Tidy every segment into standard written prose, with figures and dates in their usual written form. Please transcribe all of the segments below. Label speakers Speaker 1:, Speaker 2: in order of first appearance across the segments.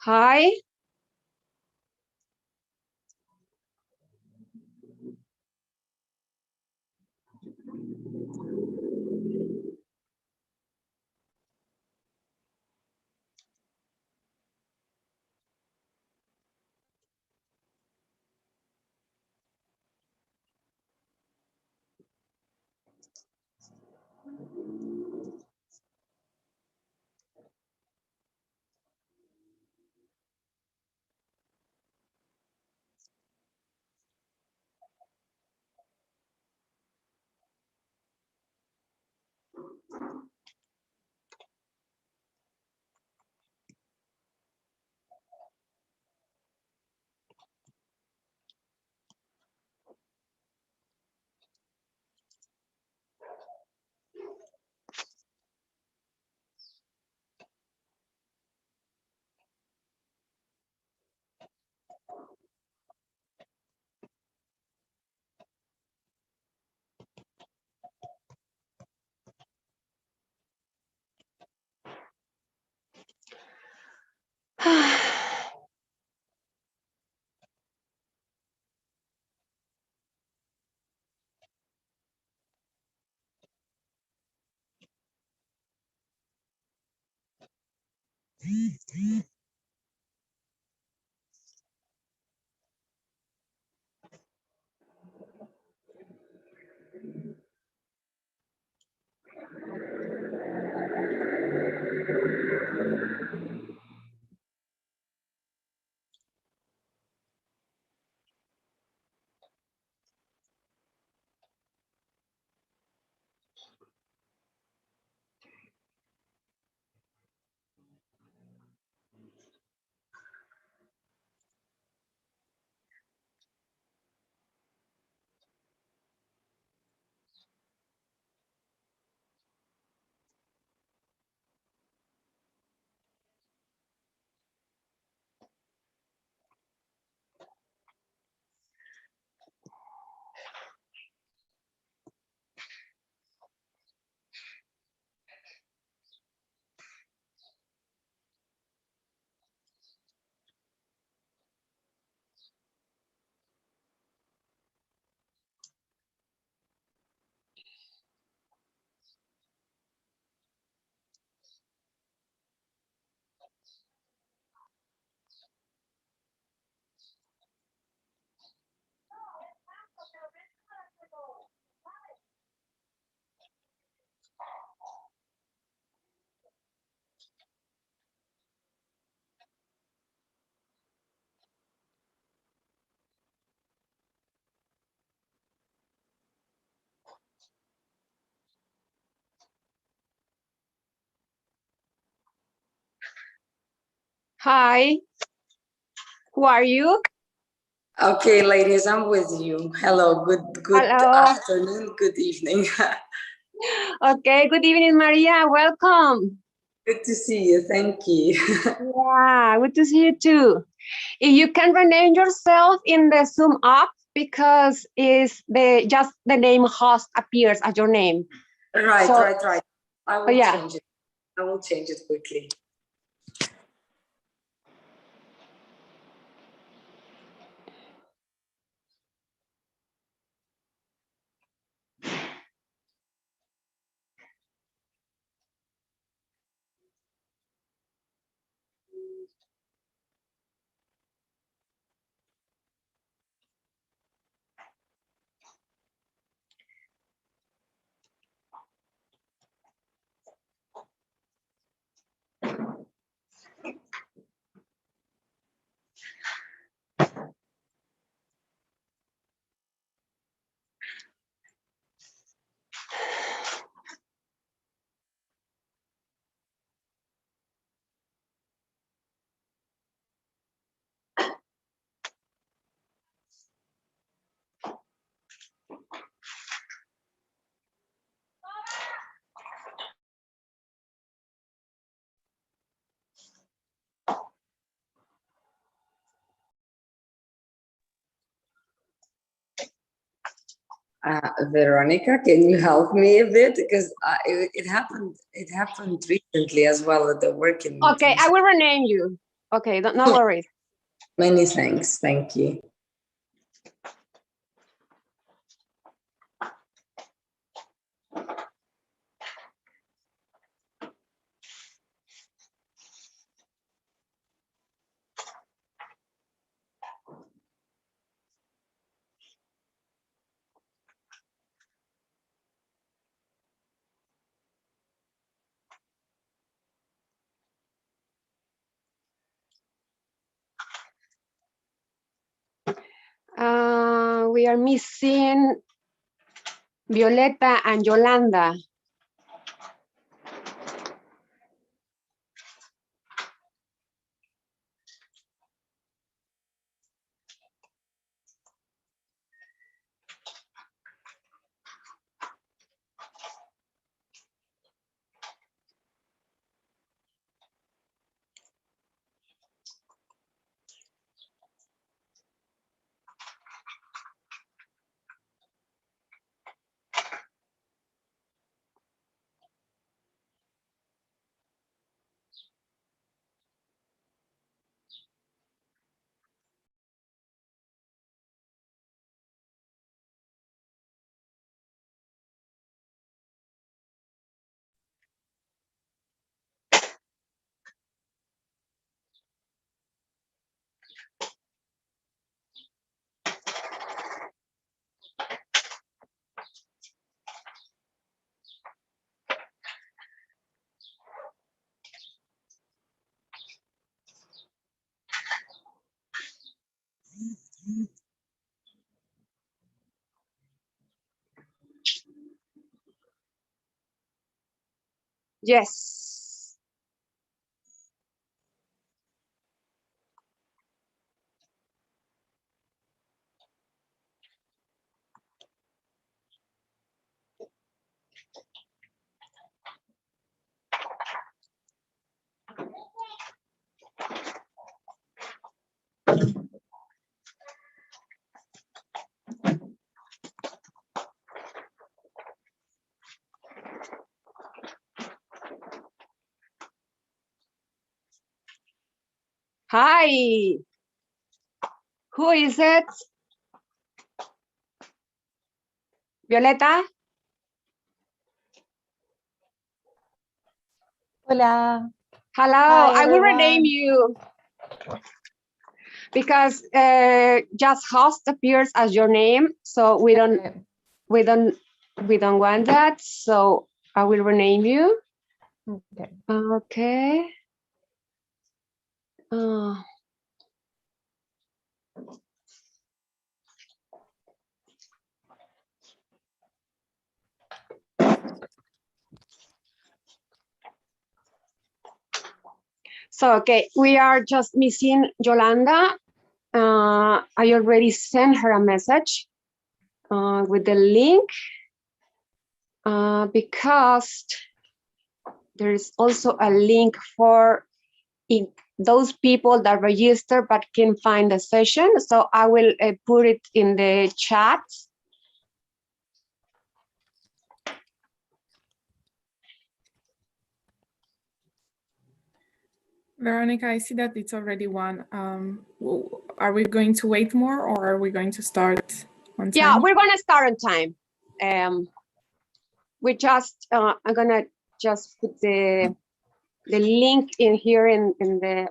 Speaker 1: Hi. Hi. Who are you?
Speaker 2: Okay, ladies, I'm with you. Hello, good
Speaker 1: Hello.
Speaker 2: afternoon, good evening.
Speaker 1: Okay, good evening, Maria. Welcome.
Speaker 2: Good to see you. Thank you.
Speaker 1: Yeah, good to see you too. If you can rename yourself in the Zoom app because is just the name host appears as your name.
Speaker 2: Right. I will
Speaker 1: yeah.
Speaker 2: change it. I will change it quickly. Veronica, can you help me a bit because it happened recently as well at the working.
Speaker 1: Okay, I will rename you. Okay, no worries.
Speaker 2: Many thanks. Thank you.
Speaker 1: We are missing Violeta and Yolanda. Yes. Hi. Who is it? Violeta?
Speaker 3: Hola.
Speaker 1: Hello.
Speaker 3: Hi,
Speaker 1: I will rename
Speaker 3: everyone.
Speaker 1: you because just host appears as your name, so we don't want that. So I will rename you.
Speaker 3: Okay.
Speaker 1: Okay. So, okay, we are just missing Yolanda. I already sent her a message with the link because there is also a link for those people that register but can find the session. So I will put it in the chat.
Speaker 4: Veronica, I see that it's already 1. Are we going to wait more or are we going to start on time?
Speaker 1: Yeah, we're gonna start on time. We just, I'm gonna just put the link in here in the.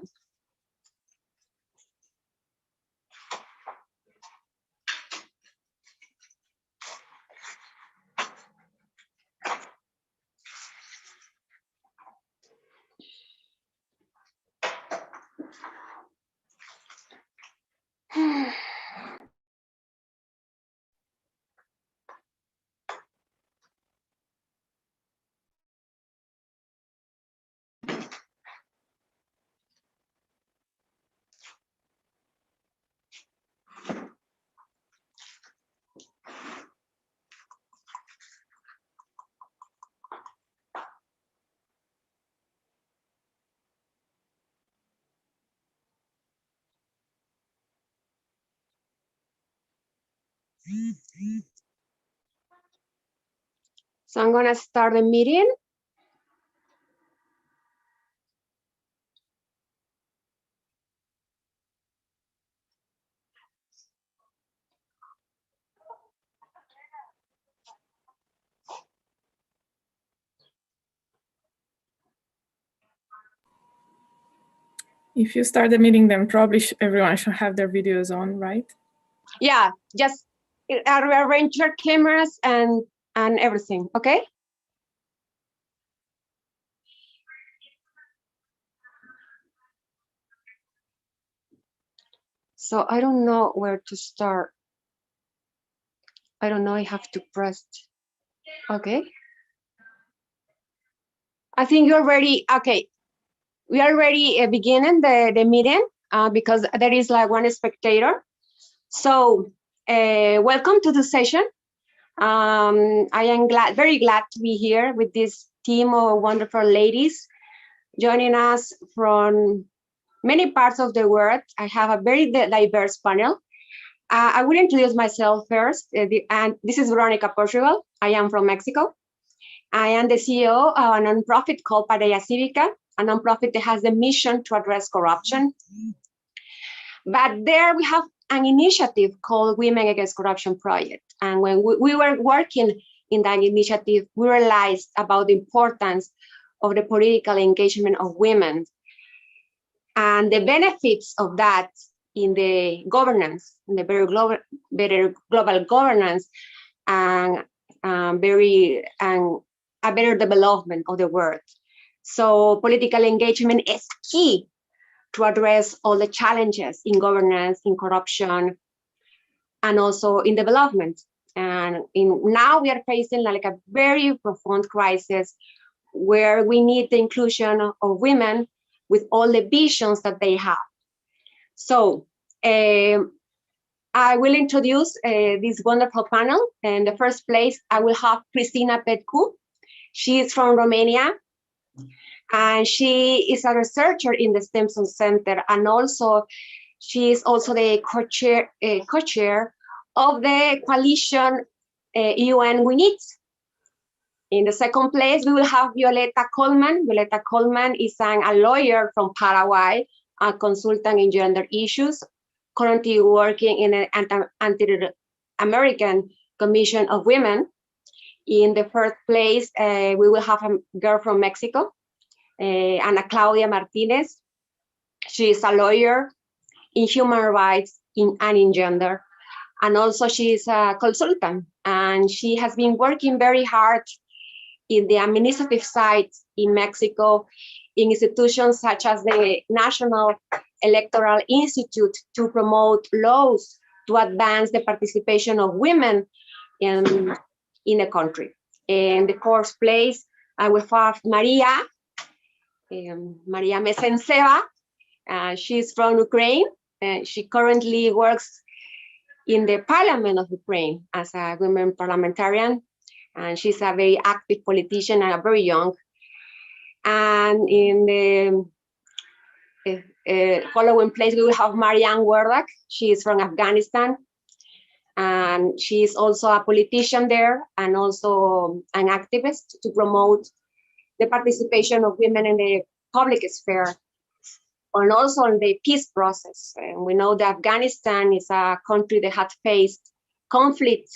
Speaker 1: So I'm gonna start the meeting.
Speaker 4: If you start the meeting, then probably everyone should have their videos on, right?
Speaker 1: Yeah, just arrange your cameras and everything, okay? So I don't know where to start. I don't know, I have to press, okay. I think you're ready, okay. We are already beginning the meeting because there is like one spectator. So welcome to the session. I am very glad to be here with this team of wonderful ladies joining us from many parts of the world. I have a very diverse panel. I will introduce myself first, and this is Veronica Portugal. I am from Mexico. I am the CEO of a nonprofit called Pantalla Cívica, a nonprofit that has the mission to address corruption. But there we have an initiative called Women Against Corruption Project. And when we were working in that initiative, we realized about the importance of the political engagement of women and the benefits of that in the governance, in the better global governance, and a better development of the world. So political engagement is key to address all the challenges in governance, in corruption, and also in development. And now we are facing like a very profound crisis where we need the inclusion of women with all the visions that they have. So I will introduce this wonderful panel. In the first place, I will have Cristina Petcu. She is from Romania, and she is a researcher in the Stimson Center, and also she is also the co-chair of the coalition UN We Need. In the second place, we will have Violeta Colman. Violeta Colman is a lawyer from Paraguay, a consultant in gender issues, currently working in an Anti-American Commission of Women. In the first place, we will have a girl from Mexico, Ana Claudia Martinez. She is a lawyer in human rights and in gender. And also she is a consultant, and she has been working very hard in the administrative side in Mexico, in institutions such as the National Electoral Institute to promote laws to advance the participation of women in the country. In the fourth place, I will have Maria Mesenseva. She's from Ukraine. She currently works in the Parliament of Ukraine as a women parliamentarian, and she's a very active politician and a very young. And in the following place, we will have Marianne Werdak. She is from Afghanistan, and she is also a politician there and also an activist to promote the participation of women in the public sphere and also in the peace process. And we know that Afghanistan is a country that had faced conflict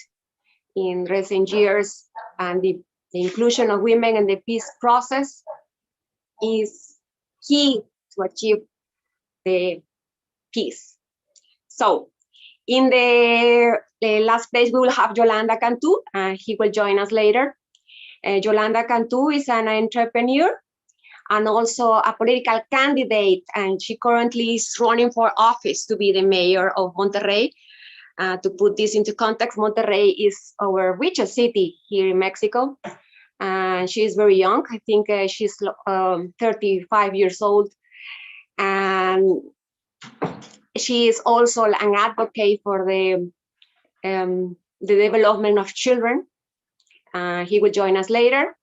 Speaker 1: in recent years, and the inclusion of women in the peace process is key to achieve the peace. So in the last place, we will have Yolanda Cantu, and he will join us later. Yolanda Cantu is an entrepreneur and also a political candidate, and she currently is running for office to be the mayor of Monterrey. To put this into context, Monterrey is our richest city here in Mexico. And she is very young. I think she's 35 years old. And she is also an advocate for the development of children. He will join us later.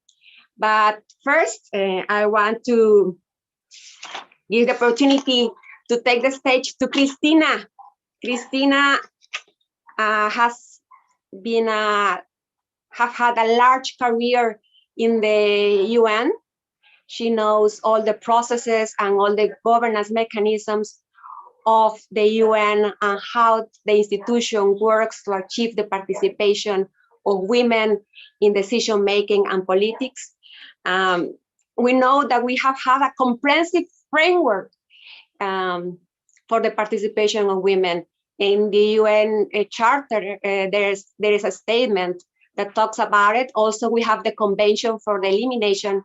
Speaker 1: But first, I want to give the opportunity to take the stage to Cristina. Cristina has been have had a large career in the UN. She knows all the processes and all the governance mechanisms of the UN and how the institution works to achieve the participation of women in decision making and politics. We know that we have had a comprehensive framework for the participation of women. In the UN Charter, there is a statement that talks about it. Also, we have the Convention for the Elimination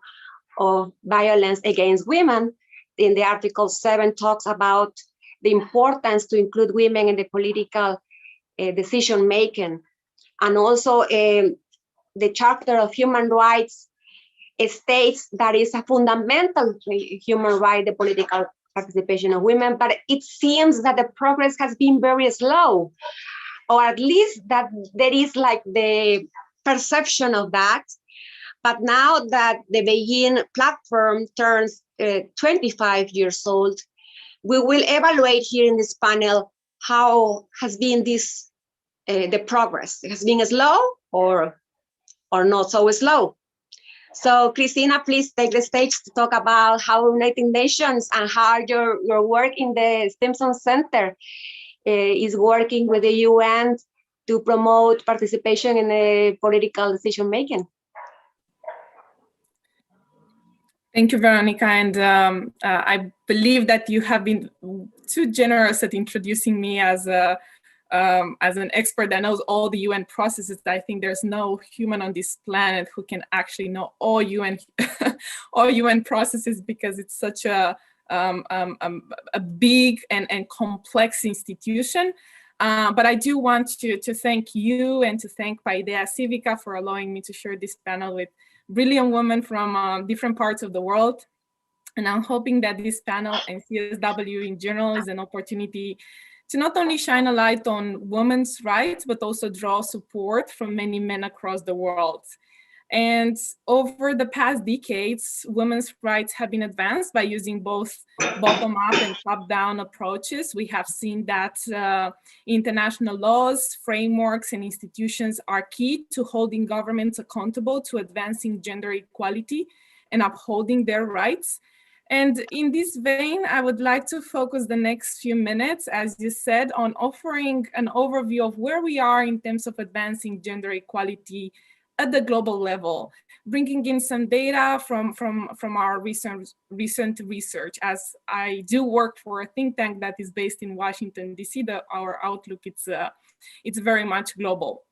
Speaker 1: of Violence Against Women. In the Article 7 talks about the importance to include women in the political decision making. And also the Charter of Human Rights states that it's a fundamental human right, the political participation of women, but it seems that the progress has been very slow, or at least that there is like the perception of that. But now that the Beijing platform turns 25 years old, we will evaluate here in this panel how has been this the progress. It has been slow or not so slow. So Cristina, please take the stage to talk about how United Nations and how your work in the Stimson Center is working with the UN to promote participation in the political decision making.
Speaker 4: Thank you, Veronica. And I believe that you have been too generous at introducing me as an expert that knows all the UN processes. I think there's no human on this planet who can actually know all UN processes, because it's such a big and complex institution. But I do want to thank you and to thank Paideia Civica for allowing me to share this panel with brilliant women from different parts of the world. And I'm hoping that this panel and CSW in general is an opportunity to not only shine a light on women's rights, but also draw support from many men across the world. And over the past decades, women's rights have been advanced by using both bottom-up and top-down approaches. We have seen that international laws, frameworks, and institutions are key to holding governments accountable to advancing gender equality and upholding their rights. And in this vein, I would like to focus the next few minutes, as you said, on offering an overview of where we are in terms of advancing gender equality at the global level, bringing in some data from our recent research. As I do work for a think tank that is based in Washington, D.C., our outlook, it's very much global.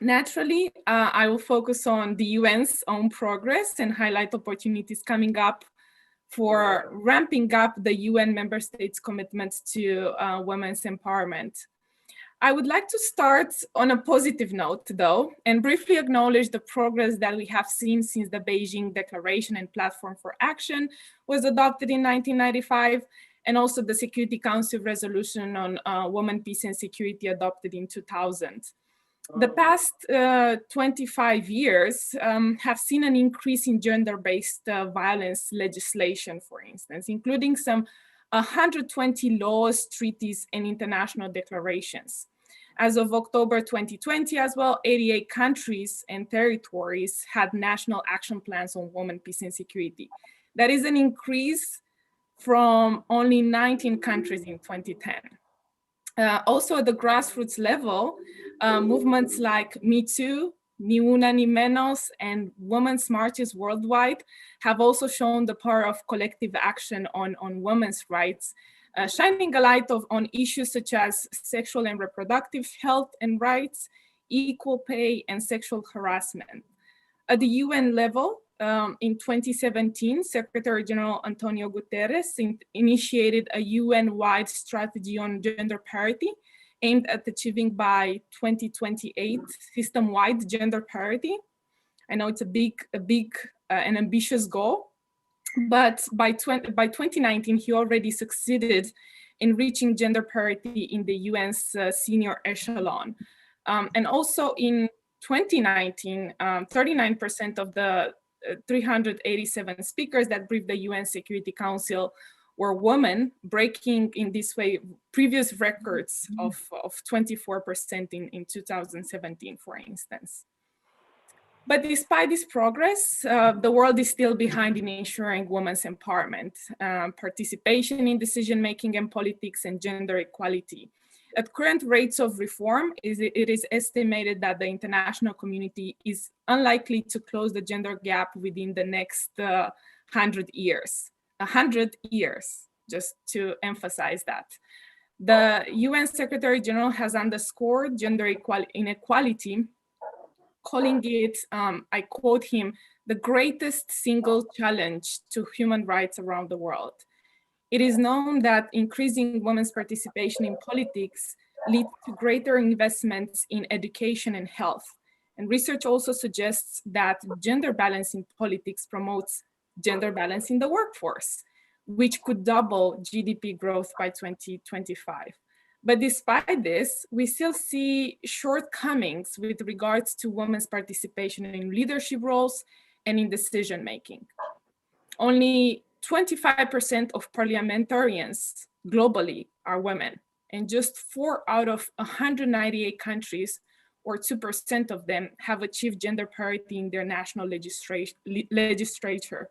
Speaker 4: Naturally, I will focus on the UN's own progress and highlight opportunities coming up for ramping up the UN member states' commitments to women's empowerment. I would like to start on a positive note, though, and briefly acknowledge the progress that we have seen since the Beijing Declaration and Platform for Action was adopted in 1995, and also the Security Council resolution on women, peace, and security adopted in 2000. The past 25 years have seen an increase in gender-based violence legislation, for instance, including some 120 laws, treaties, and international declarations. As of October 2020 as well, 88 countries and territories had national action plans on women, peace, and security. That is an increase from only 19 countries in 2010. Also at the grassroots level, movements like Me Too, Ni Una Ni Menos, and women's marches worldwide have also shown the power of collective action on women's rights, shining a light on issues such as sexual and reproductive health and rights, equal pay, and sexual harassment. At the UN level, in 2017, Secretary General Antonio Guterres initiated a UN-wide strategy on gender parity aimed at achieving by 2028 system-wide gender parity. I know it's a big and ambitious goal, but by 2019, he already succeeded in reaching gender parity in the UN's senior echelon. And also in 2019, 39% of the 387 speakers that briefed the UN Security Council were women, breaking in this way previous records of 24% in 2017, for instance. But despite this progress, the world is still behind in ensuring women's empowerment, participation in decision-making and politics, and gender equality. At current rates of reform, it is estimated that the international community is unlikely to close the gender gap within the next 100 years. 100 years. just to emphasize that. The UN Secretary General has underscored gender inequality, calling it, I quote him, the greatest single challenge to human rights around the world. It is known that increasing women's participation in politics leads to greater investments in education and health. And research also suggests that gender balance in politics promotes gender balance in the workforce, which could double GDP growth by 2025. But despite this, we still see shortcomings with regards to women's participation in leadership roles and in decision-making. Only 25% of parliamentarians globally are women, and just 4 out of 198 countries, or 2% of them, have achieved gender parity in their national legislature.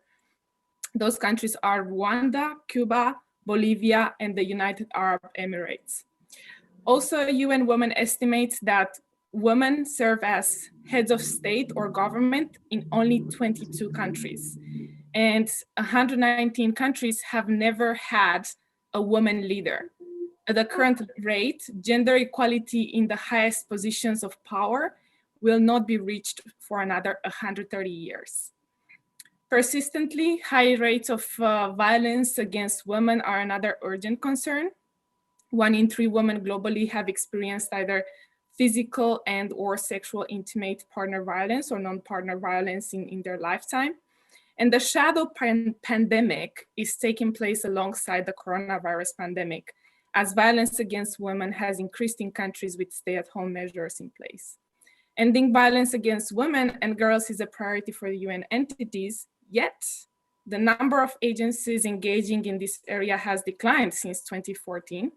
Speaker 4: Those countries are Rwanda, Cuba, Bolivia, and the United Arab Emirates. Also, UN Women estimates that women serve as heads of state or government in only 22 countries. And 119 countries have never had a woman leader. At the current rate, gender equality in the highest positions of power will not be reached for another 130 years. Persistently high rates of violence against women are another urgent concern. 1 in 3 women globally have experienced either physical and or sexual intimate partner violence or non-partner violence in their lifetime. And the shadow pandemic is taking place alongside the coronavirus pandemic, as violence against women has increased in countries with stay-at-home measures in place. Ending violence against women and girls is a priority for the UN entities, yet the number of agencies engaging in this area has declined since 2014.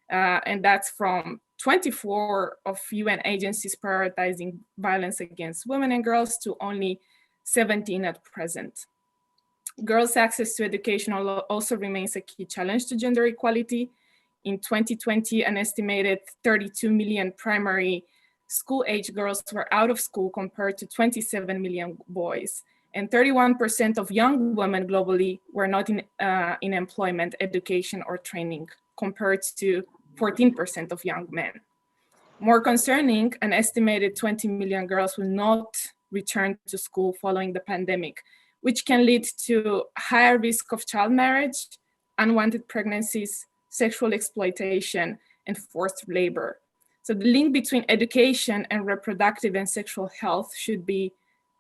Speaker 4: And that's from 24 of UN agencies prioritizing violence against women and girls to only 17 at present. Girls' access to education also remains a key challenge to gender equality. In 2020, an estimated 32 million primary school-age girls were out of school compared to 27 million boys. And 31% of young women globally were not in employment, education, or training, compared to 14% of young men. More concerning, an estimated 20 million girls will not return to school following the pandemic, which can lead to higher risk of child marriage, unwanted pregnancies, sexual exploitation, and forced labor. So the link between education and reproductive and sexual health should be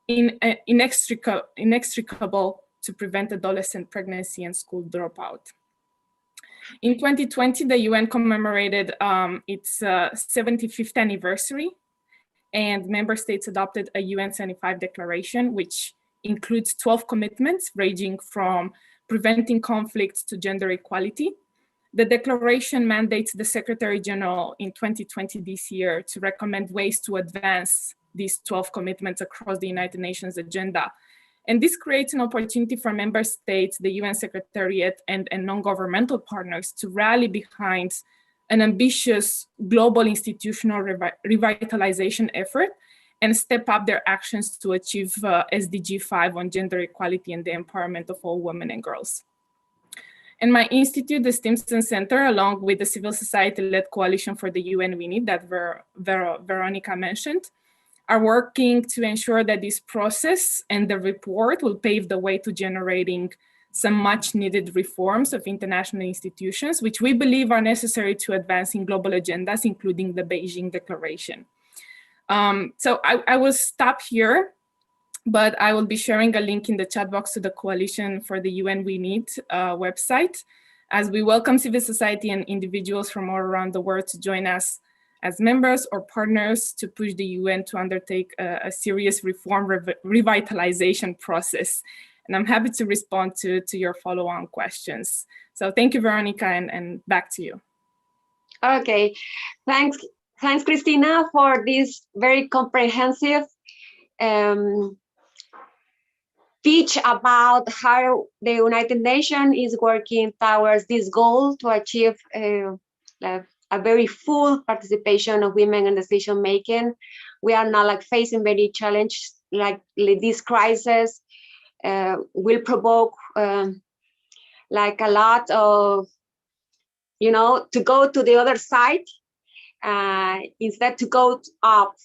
Speaker 4: inextricable to prevent adolescent pregnancy and school dropout. In 2020, the UN commemorated its 75th anniversary, and member states adopted a UN 75 declaration, which includes 12 commitments ranging from preventing conflicts to gender equality. The declaration mandates the Secretary General in 2020 this year to recommend ways to advance these 12 commitments across the United Nations agenda. And this creates an opportunity for member states, the UN Secretariat, and non-governmental partners to rally behind an ambitious global institutional revitalization effort and step up their actions to achieve SDG 5 on gender equality and the empowerment of all women and girls. And my institute, the Stimson Center, along with the civil society-led coalition for the UN We Need that Veronica mentioned, are working to ensure that this process and the report will pave the way to generating some much needed reforms of international institutions, which we believe are necessary to advancing global agendas, including the Beijing Declaration. So I will stop here, but I will be sharing a link in the chat box to the Coalition for the UN We Need website, as we welcome civil society and individuals from all around the world to join us as members or partners to push the UN to undertake a serious reform revitalization process. And I'm happy to respond to your follow-on questions. So thank you, Veronica, and back to you.
Speaker 1: Okay, thanks, Christina, for this very comprehensive speech about how the United Nations is working towards this goal to achieve a very full participation of women in decision making. We are now facing many challenges, like this crisis will provoke like a lot of, to go to the other side instead to go up,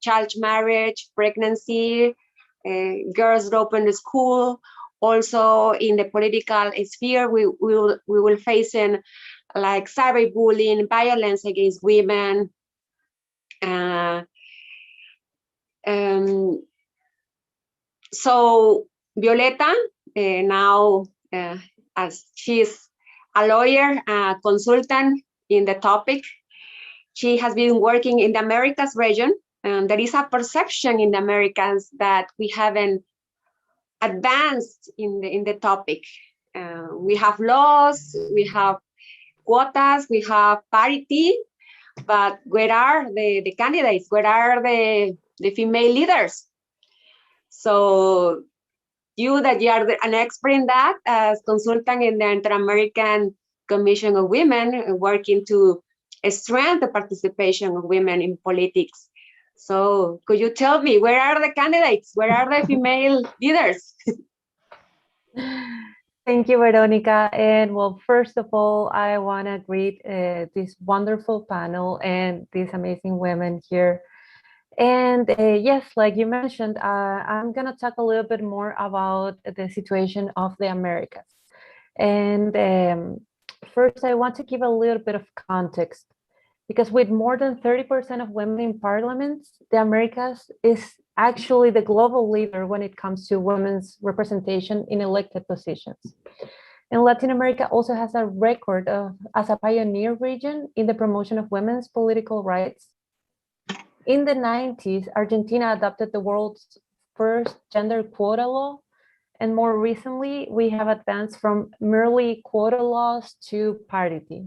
Speaker 1: child marriage, pregnancy, girls open the school. Also in the political sphere, we will face in like cyberbullying, violence against women. So Violeta, now as she's a lawyer, consultant in the topic, she has been working in the Americas region. And there is a perception in the Americas that we haven't advanced in the topic. We have laws, we have quotas, we have parity, but where are the candidates? Where are the female leaders? So you that you are an expert in that as consultant in the Inter-American Commission of Women, working to strengthen the participation of women in politics. So could you tell me, where are the candidates? Where are the female leaders?
Speaker 3: Thank you, Veronica. And well, first of all, I want to greet this wonderful panel and these amazing women here. And yes, like you mentioned, I'm going to talk a little bit more about the situation of the Americas. And first, I want to give a little bit of context, because with more than 30% of women in parliaments, the Americas is actually the global leader when it comes to women's representation in elected positions. And Latin America also has a record as a pioneer region in the promotion of women's political rights. In the 90s, Argentina adopted the world's first gender quota law. And more recently, we have advanced from merely quota laws to parity.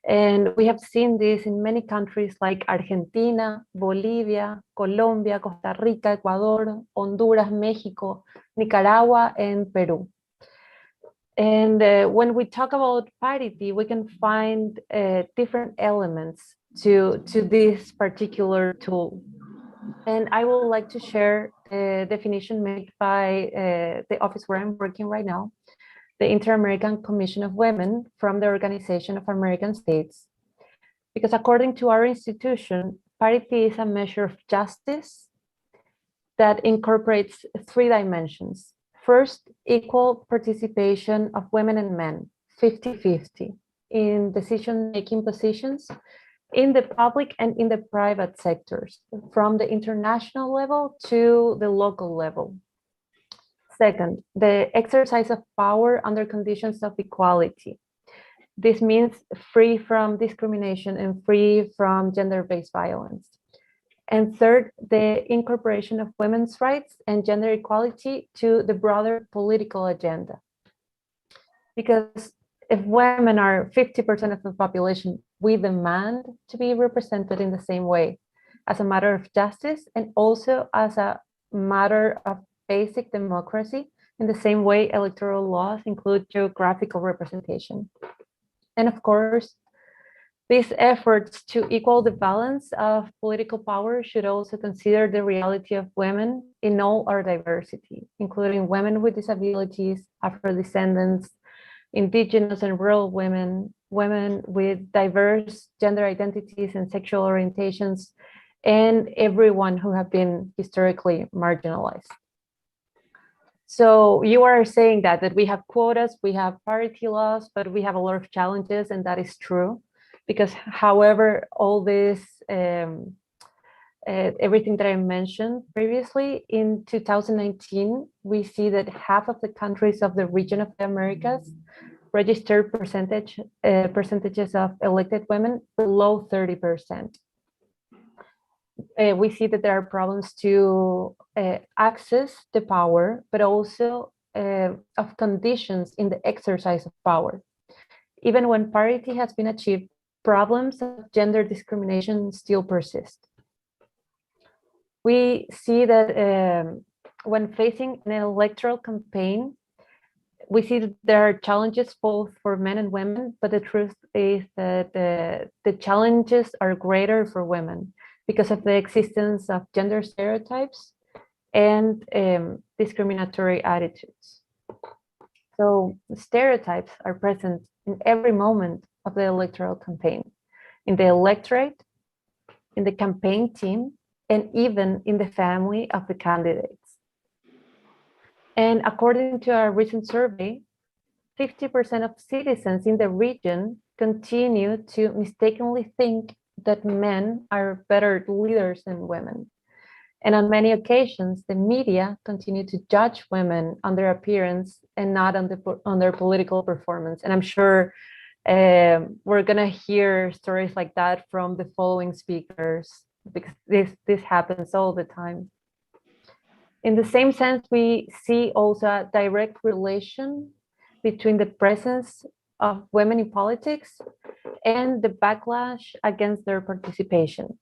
Speaker 3: And we have seen this in many countries like Argentina, Bolivia, Colombia, Costa Rica, Ecuador, Honduras, Mexico, Nicaragua, and Peru. And when we talk about parity, we can find different elements to this particular tool. And I would like to share the definition made by the office where I'm working right now, the Inter-American Commission of Women, from the Organization of American States. Because according to our institution, parity is a measure of justice that incorporates 3 dimensions. First, equal participation of women and men, 50-50, in decision-making positions in the public and in the private sectors, from the international level to the local level. Second, the exercise of power under conditions of equality. This means free from discrimination and free from gender-based violence. And third, the incorporation of women's rights and gender equality to the broader political agenda. Because if women are 50% of the population, we demand to be represented in the same way, as a matter of justice and also as a matter of basic democracy, in the same way electoral laws include geographical representation. And of course, these efforts to equal the balance of political power should also consider the reality of women in all our diversity, including women with disabilities, Afro-descendants, indigenous and rural women, women with diverse gender identities and sexual orientations, and everyone who have been historically marginalized. So you are saying that we have quotas, we have parity laws, but we have a lot of challenges, and that is true. Because however, all this, everything that I mentioned previously, in 2019, we see that half of the countries of the region of the Americas registered percentages of elected women below 30%. We see that there are problems to access the power, but also of conditions in the exercise of power. Even when parity has been achieved, problems of gender discrimination still persist. We see that when facing an electoral campaign, we see that there are challenges both for men and women, but the truth is that the challenges are greater for women because of the existence of gender stereotypes and discriminatory attitudes. So stereotypes are present in every moment of the electoral campaign, in the electorate, in the campaign team, and even in the family of the candidates. And according to our recent survey, 50% of citizens in the region continue to mistakenly think that men are better leaders than women. And on many occasions, the media continue to judge women on their appearance and not on their political performance. And I'm sure we're gonna hear stories like that from the following speakers, because this happens all the time. In the same sense, we see also a direct relation between the presence of women in politics and the backlash against their participation,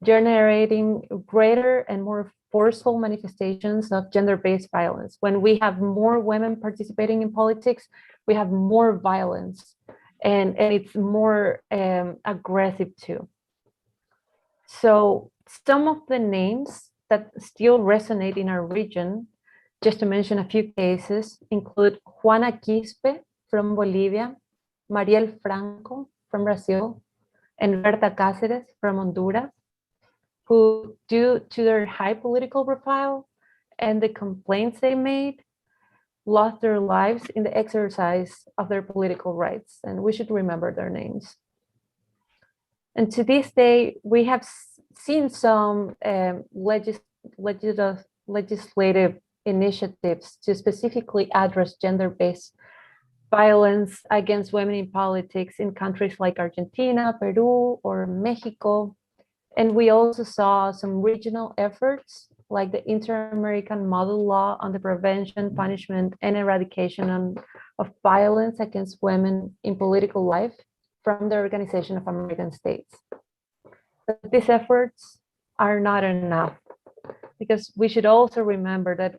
Speaker 3: generating greater and more forceful manifestations of gender-based violence. When we have more women participating in politics, we have more violence, and it's more aggressive too. So some of the names that still resonate in our region, just to mention a few cases, include Juana Quispe from Bolivia, Mariel Franco from Brazil, and Berta Cáceres from Honduras, who, due to their high political profile and the complaints they made, lost their lives in the exercise of their political rights. And we should remember their names. And to this day, we have seen some legislative initiatives to specifically address gender-based violence against women in politics in countries like Argentina, Peru, or Mexico. And we also saw some regional efforts like the Inter-American Model Law on the prevention, punishment, and eradication of violence against women in political life from the Organization of American States. But these efforts are not enough, because we should also remember that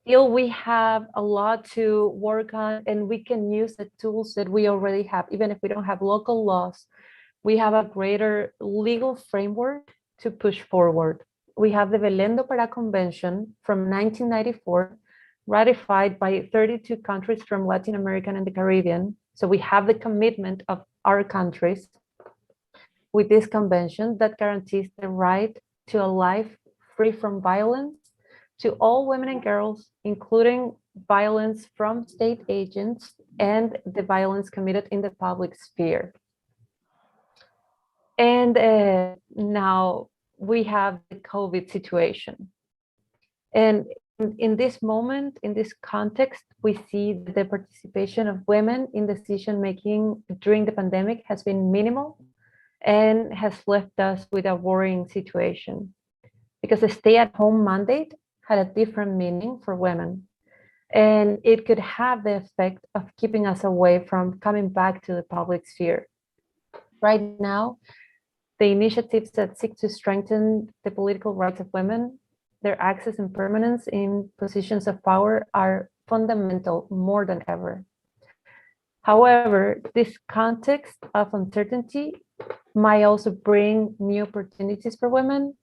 Speaker 3: still we have a lot to work on, and we can use the tools that we already have. Even if we don't have local laws, we have a greater legal framework to push forward. We have the Belém do Pará Convention from 1994, ratified by 32 countries from Latin America and the Caribbean. So we have the commitment of our countries with this convention that guarantees the right to a life free from violence to all women and girls, including violence from state agents and the violence committed in the public sphere. And now we have the COVID situation. And in this moment, in this context, we see that the participation of women in decision-making during the pandemic has been minimal and has left us with a worrying situation, because the stay-at-home mandate had a different meaning for women, and it could have the effect of keeping us away from coming back to the public sphere. Right now, the initiatives that seek to strengthen the political rights of women, their access and permanence in positions of power, are fundamental more than ever. However, this context of uncertainty might also bring new opportunities for women,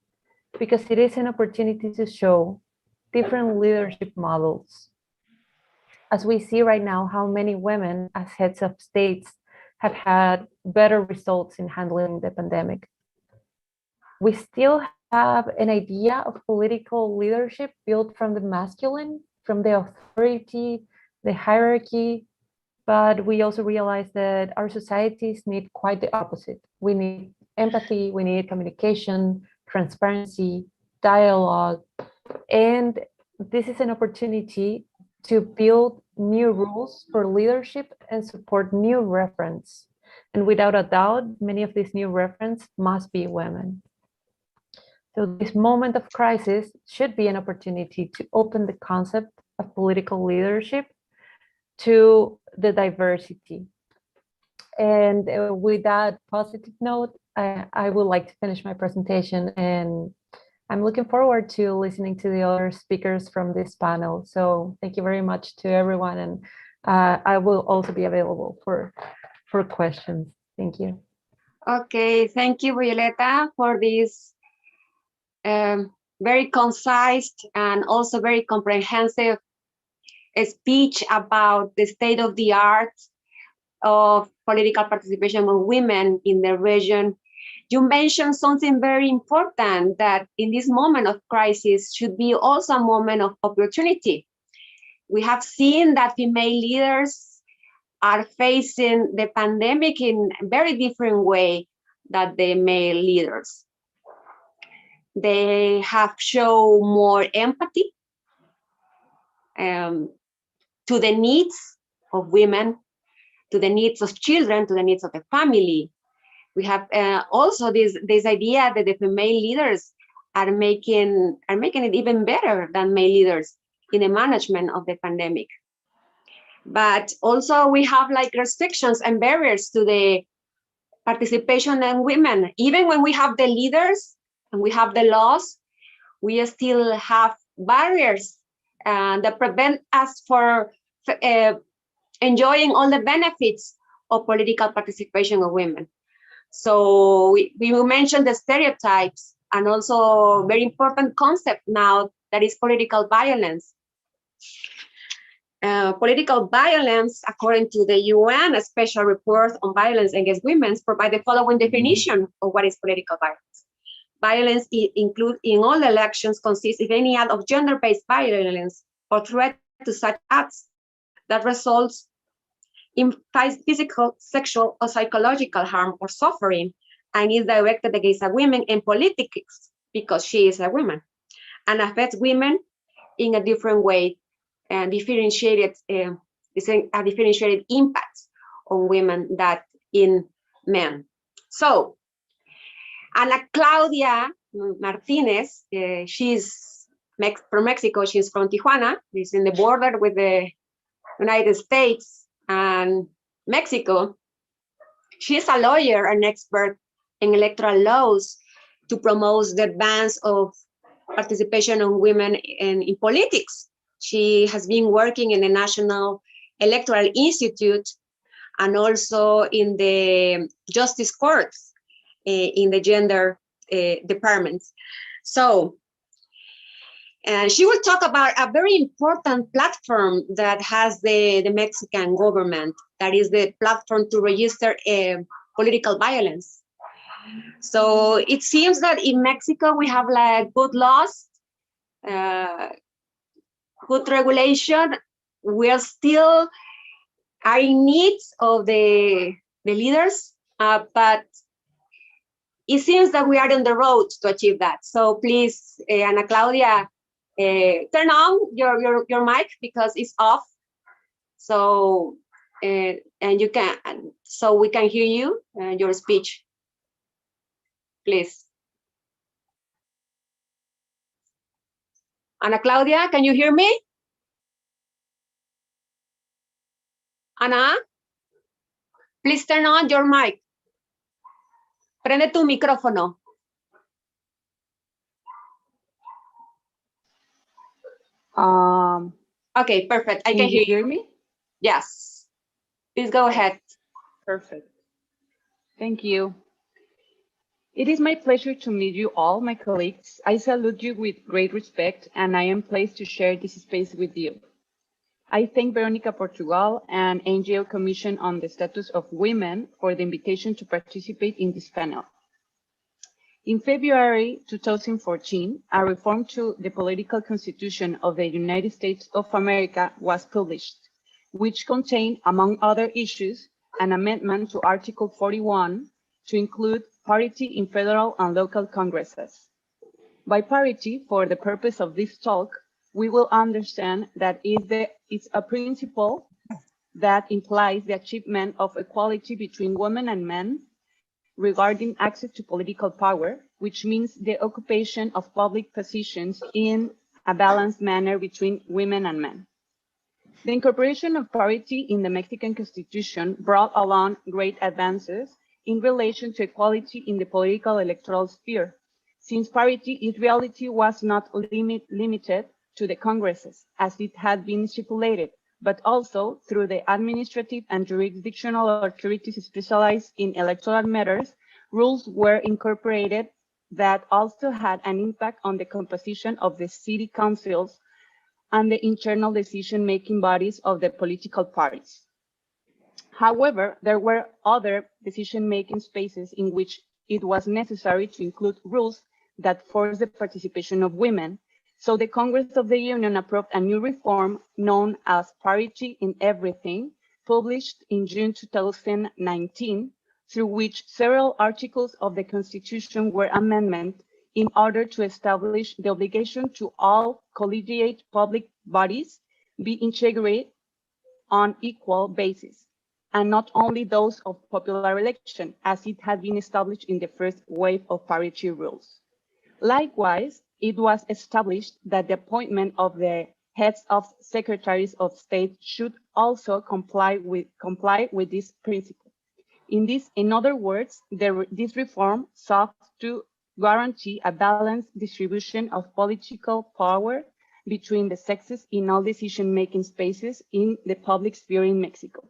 Speaker 3: because it is an opportunity to show different leadership models. As we see right now, how many women as heads of states have had better results in handling the pandemic. We still have an idea of political leadership built from the masculine, from the authority, the hierarchy, but we also realize that our societies need quite the opposite. We need empathy, we need communication, transparency, dialogue, and this is an opportunity to build new rules for leadership and support new reference. And without a doubt, many of these new reference must be women. So this moment of crisis should be an opportunity to open the concept of political leadership to the diversity. And with that positive note, I would like to finish my presentation, and I'm looking forward to listening to the other speakers from this panel. So thank you very much to everyone, and I will also be available for questions. Thank you.
Speaker 1: Okay, thank you, Violeta, for this very concise and also very comprehensive a speech about the state of the art of political participation of women in the region, you mentioned something very important, that in this moment of crisis should be also a moment of opportunity. We have seen that female leaders are facing the pandemic in a very different way than the male leaders. They have shown more empathy to the needs of women, to the needs of children, to the needs of the family. We have also this idea that the female leaders are making it even better than male leaders in the management of the pandemic. But also we have like restrictions and barriers to the participation of women. Even when we have the leaders and we have the laws, we still have barriers that prevent us for enjoying all the benefits of political participation of women. So we mentioned the stereotypes, and also very important concept now, that is political violence. Political violence, according to the UN, a special report on violence against women, provide the following definition of what is political violence. Violence includes in all elections consists of any act of gender-based violence or threat to such acts that results in physical, sexual, or psychological harm or suffering, and is directed against a woman in politics because she is a woman, and affects women in a different way and differentiated impact on women that in men. So Ana Claudia Martinez, she's from Mexico. She's from Tijuana. She's in the border with the United States and Mexico. She's a lawyer and expert in electoral laws to promote the advance of participation of women in politics. She has been working in the National Electoral Institute and also in the Justice Courts in the gender departments. So she will talk about a very important platform that has the Mexican government, that is the platform to register political violence. So it seems that in Mexico we have like good laws, good regulation. We are still in need of the leaders, but it seems that we are on the road to achieve that. So please, Ana Claudia, turn on your mic because it's off. So and you can, so we can hear you and your speech. Please. Ana Claudia, can you hear me? Ana, please turn on your mic. Prende tu micrófono. Okay, perfect. I can hear you.
Speaker 5: Me?
Speaker 1: Yes. Please go ahead.
Speaker 5: Perfect. Thank you. It is my pleasure to meet you all, my colleagues. I salute you with great respect, and I am pleased to share this space with you. I thank Veronica Portugal and NGO Commission on the Status of Women for the invitation to participate in this panel. In February 2014, a reform to the political constitution of the United States of America was published, which contained, among other issues, an amendment to Article 41 to include parity in federal and local congresses. By parity, for the purpose of this talk, we will understand that it's a principle that implies the achievement of equality between women and men regarding access to political power, which means the occupation of public positions in a balanced manner between women and men. The incorporation of parity in the Mexican Constitution brought along great advances in relation to equality in the political electoral sphere, since parity in reality was not limited to the Congresses, as it had been stipulated, but also through the administrative and jurisdictional authorities specialized in electoral matters. Rules were incorporated that also had an impact on the composition of the city councils and the internal decision-making bodies of the political parties. However, there were other decision-making spaces in which it was necessary to include rules that force the participation of women. So the Congress of the Union approved a new reform known as Parity in Everything, published in June 2019, through which several articles of the Constitution were amended in order to establish the obligation to all collegiate public bodies be integrated on equal basis, and not only those of popular election, as it had been established in the first wave of parity rules. Likewise, it was established that the appointment of the heads of secretaries of state should also comply with this principle. In other words, this reform sought to guarantee a balanced distribution of political power between the sexes in all decision-making spaces in the public sphere in Mexico.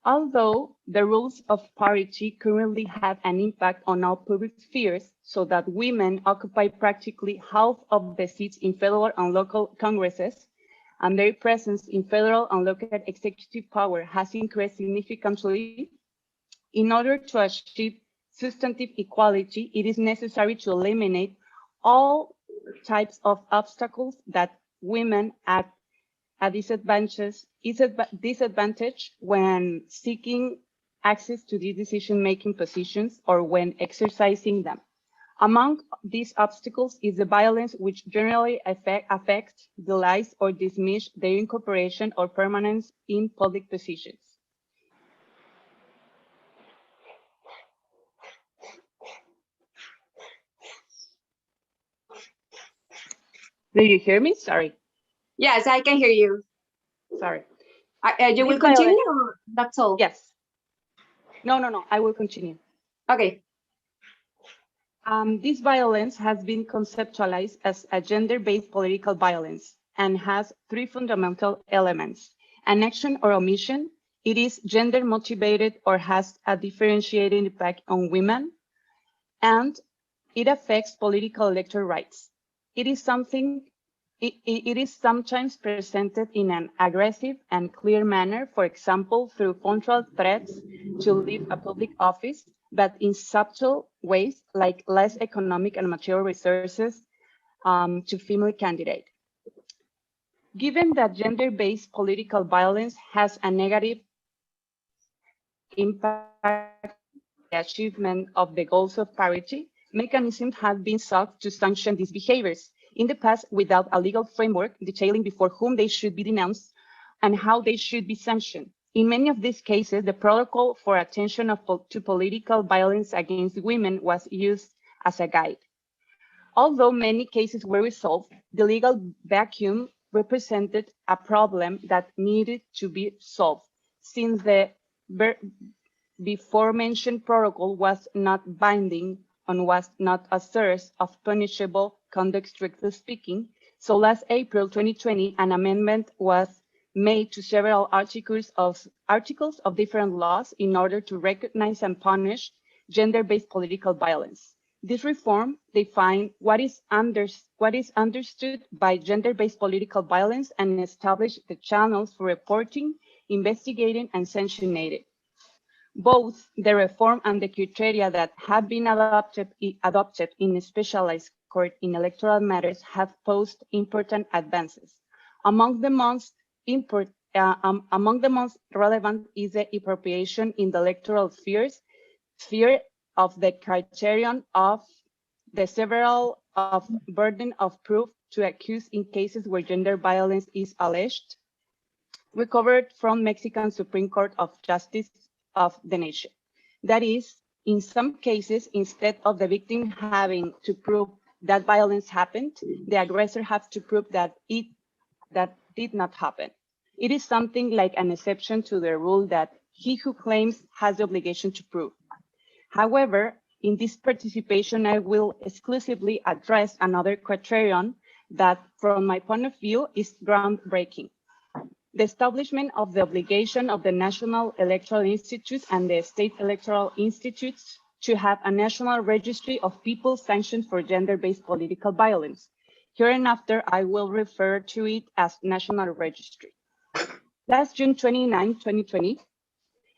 Speaker 5: Although the rules of parity currently have an impact on all public spheres, so that women occupy practically half of the seats in federal and local congresses, and their presence in federal and local executive power has increased significantly, in order to achieve substantive equality, it is necessary to eliminate all types of obstacles that women at a disadvantage when seeking access to these decision-making positions or when exercising them. Among these obstacles is the violence which generally affects, delays, or dismiss their incorporation or permanence in public positions. Do you hear me? Sorry.
Speaker 1: Yes, I can hear you.
Speaker 5: Sorry.
Speaker 1: You will continue, or that's all?
Speaker 5: Yes. No. I will continue.
Speaker 1: Okay.
Speaker 5: This violence has been conceptualized as a gender-based political violence and has three fundamental elements: an action or omission, it is gender-motivated or has a differentiating impact on women, and it affects political electoral rights. It is sometimes presented in an aggressive and clear manner, for example, through frontal threats to leave a public office, but in subtle ways, like less economic and material resources to female candidates. Given that gender-based political violence has a negative impact on the achievement of the goals of parity, mechanisms have been sought to sanction these behaviors, in the past without a legal framework detailing before whom they should be denounced and how they should be sanctioned. In many of these cases, the protocol for attention to political violence against women was used as a guide. Although many cases were resolved, the legal vacuum represented a problem that needed to be solved, since the before-mentioned protocol was not binding and was not a source of punishable conduct, strictly speaking. So last April 2020, an amendment was made to several articles of different laws in order to recognize and punish gender-based political violence. This reform defined what is understood by gender-based political violence and established the channels for reporting, investigating, and sanctioning it. Both the reform and the criteria that have been adopted in a specialized court in electoral matters have posed important advances. Among the most relevant is the appropriation in the electoral sphere of the criterion of the several of burden of proof to accuse in cases where gender violence is alleged, recovered from Mexican Supreme Court of Justice of the nation. That is, in some cases, instead of the victim having to prove that violence happened, the aggressor has to prove that that did not happen. It is something like an exception to the rule that he who claims has the obligation to prove. However, in this participation, I will exclusively address another criterion that, from my point of view, is groundbreaking: the establishment of the obligation of the National Electoral Institute and the state electoral institutes to have a national registry of people sanctioned for gender-based political violence. Hereinafter, I will refer to it as National Registry. Last June 29, 2020,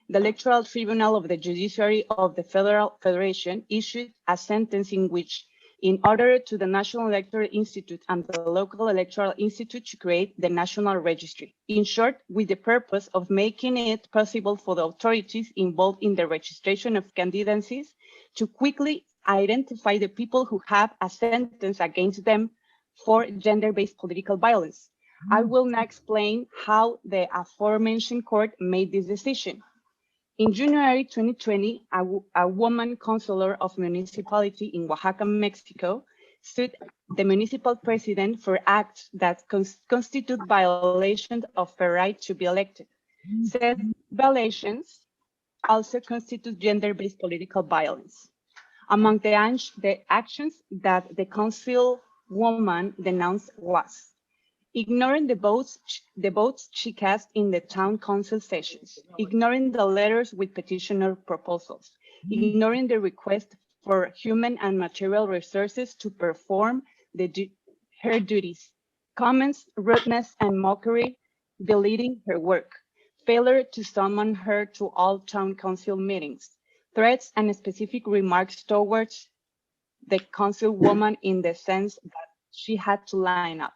Speaker 5: the Electoral Tribunal of the Judiciary of the Federal Federation issued a sentence in which, in order to the National Electoral Institute and the local electoral institute to create the National Registry. In short, with the purpose of making it possible for the authorities involved in the registration of candidacies to quickly identify the people who have a sentence against them for gender-based political violence. I will now explain how the aforementioned court made this decision. In January 2020, a woman councilor of municipality in Oaxaca, Mexico, sued the municipal president for acts that constitute violations of her right to be elected. Said violations also constitute gender-based political violence. Among the actions that the councilwoman denounced was ignoring the votes she cast in the town council sessions, ignoring the letters with petitioner proposals, ignoring the request for human and material resources to perform her duties, comments, rudeness, and mockery, deleting her work, failure to summon her to all town council meetings, threats and specific remarks towards the councilwoman in the sense that she had to line up,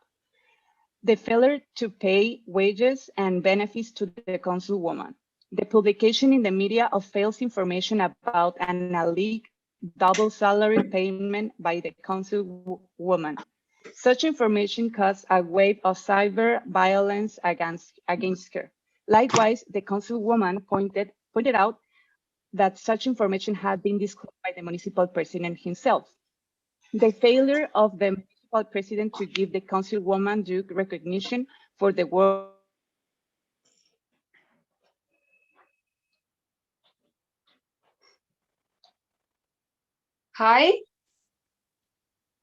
Speaker 5: the failure to pay wages and benefits to the councilwoman, the publication in the media of false information about an alleged double salary payment by the councilwoman. Such information caused a wave of cyber violence against her. Likewise, the councilwoman pointed out that such information had been disclosed by the municipal president himself. The failure of the municipal president to give the councilwoman due recognition for the work.
Speaker 1: Hi.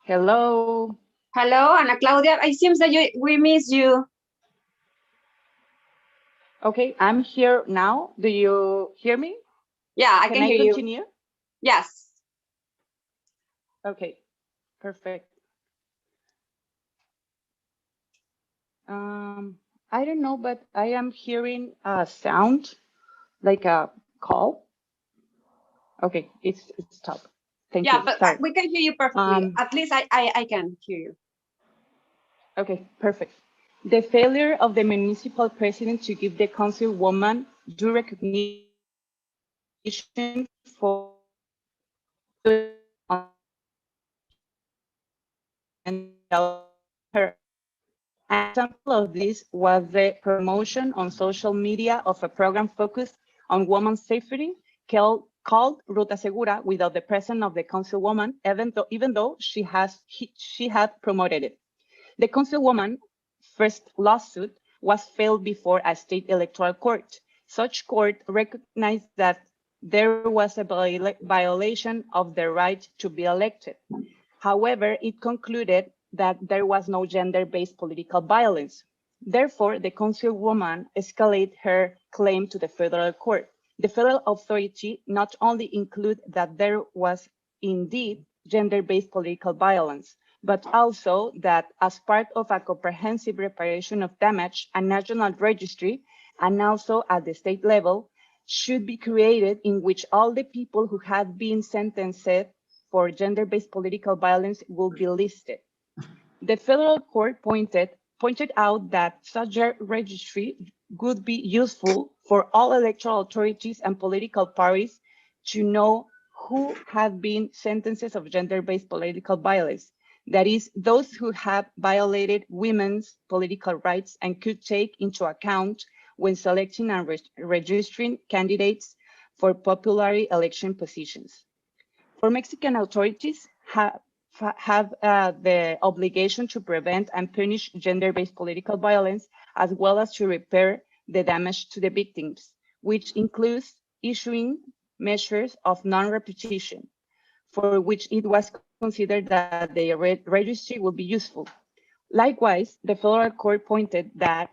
Speaker 5: Hello.
Speaker 1: Hello, Ana Claudia. It seems that we miss you.
Speaker 5: Okay, I'm here now. Do you hear me?
Speaker 1: Yeah, I can hear you.
Speaker 5: Continue?
Speaker 1: Yes.
Speaker 5: Okay, perfect. I don't know, but I am hearing a sound like a call. Okay, it's stopped. Thank
Speaker 1: Yeah,
Speaker 5: you.
Speaker 1: but
Speaker 5: Sorry.
Speaker 1: we can hear you perfectly. At least I can hear you.
Speaker 5: Okay, perfect. The failure of the municipal president to give the councilwoman due recognition for her. An example of this was the promotion on social media of a program focused on women's safety called Ruta Segura without the presence of the councilwoman, even though she had promoted it. The councilwoman's first lawsuit was filed before a state electoral court. Such court recognized that there was a violation of the right to be elected. However, it concluded that there was no gender-based political violence. Therefore, the councilwoman escalated her claim to the federal court. The federal authority not only included that there was indeed gender-based political violence, but also that as part of a comprehensive reparation of damage, a national registry, and also at the state level, should be created in which all the people who had been sentenced for gender-based political violence will be listed. The federal court pointed out that such a registry would be useful for all electoral authorities and political parties to know who have been sentences of gender-based political violence. That is, those who have violated women's political rights and could take into account when selecting and registering candidates for popular election positions. For Mexican authorities have the obligation to prevent and punish gender-based political violence, as well as to repair the damage to the victims, which includes issuing measures of non-repetition, for which it was considered that the registry would be useful. Likewise, the federal court pointed that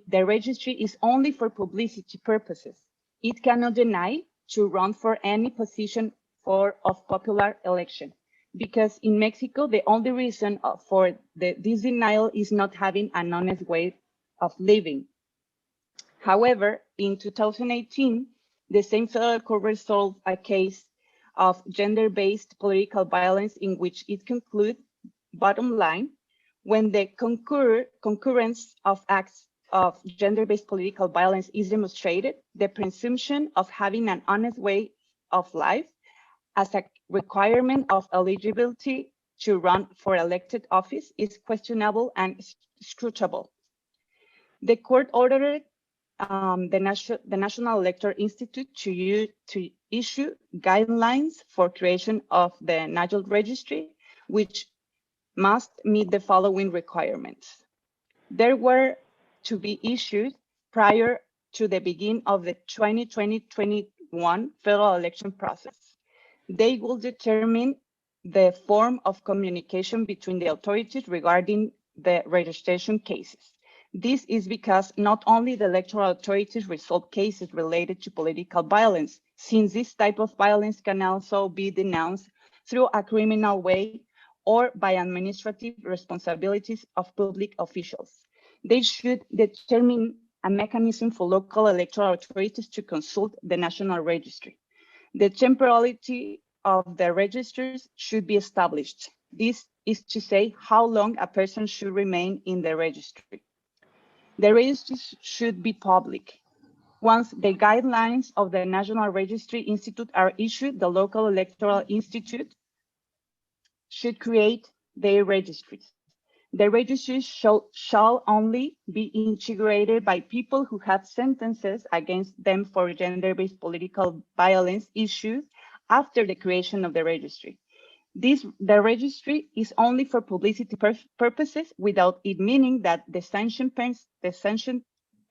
Speaker 5: the registry is only for publicity purposes. It cannot deny to run for any position of popular election. because in Mexico, the only reason for this denial is not having an honest way of living. However, in 2018, the same federal court resolved a case of gender-based political violence in which it concluded, bottom line, when the concurrence of acts of gender-based political violence is demonstrated, the presumption of having an honest way of life as a requirement of eligibility to run for elected office is questionable and scrutable. The court ordered the National Electoral Institute to issue guidelines for creation of the National Registry, which must meet the following requirements. There were to be issued prior to the beginning of the 2020-21 federal election process. They will determine the form of communication between the authorities regarding the registration cases. This is because not only the electoral authorities resolve cases related to political violence, since this type of violence can also be denounced through a criminal way or by administrative responsibilities of public officials. They should determine a mechanism for local electoral authorities to consult the National Registry. The temporality of the registers should be established. This is to say how long a person should remain in the registry. The registries should be public. Once the guidelines of the National Registry Institute are issued, the local electoral institute should create their registries. The registries shall only be integrated by people who have sentences against them for gender-based political violence issues after the creation of the registry. The registry is only for publicity purposes, without it meaning that the sanctioned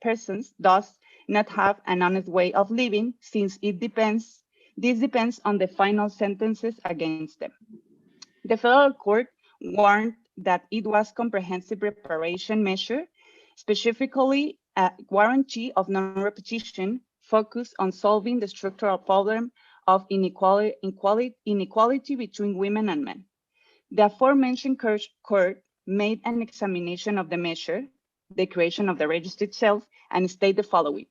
Speaker 5: persons does not have an honest way of living, since this depends on the final sentences against them. The federal court warned that it was comprehensive reparation measure, specifically a guarantee of non-repetition, focused on solving the structural problem of inequality between women and men. The aforementioned court made an examination of the measure, the creation of the registry itself, and stated the following.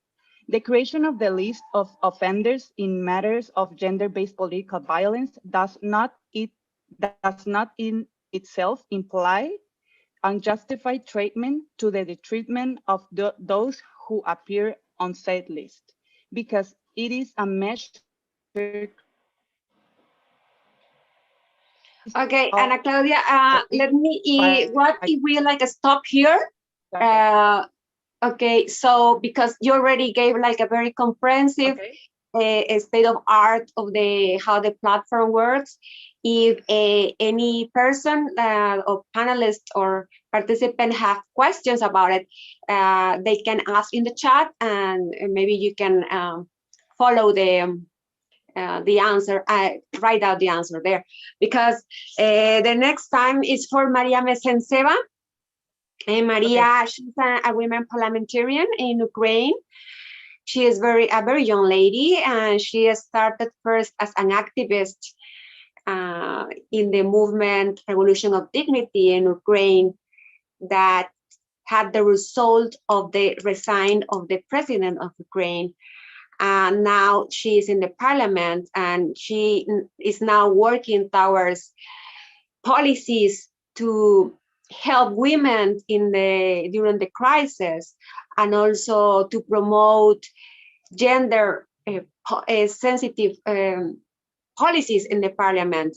Speaker 5: The creation of the list of offenders in matters of gender-based political violence does not in itself imply unjustified treatment to the detriment of those who appear on said list, because it is a measure.
Speaker 1: Okay, Ana Claudia, let me, what if we like stop here? Okay, so because you already gave like a very comprehensive state of art of how the platform works. If any person or panelist or participant have questions about it, they can ask in the chat, and maybe you can follow the answer, write out the answer there, because the next time is for Maria Mesentseva. And Maria, she's a women parliamentarian in Ukraine. She is a very young lady, and she started first as an activist in the movement Revolution of Dignity in Ukraine that had the result of the resign of the president of Ukraine. And now she is in the parliament, and she is now working towards policies to help women during the crisis, and also to promote gender sensitive policies in the parliament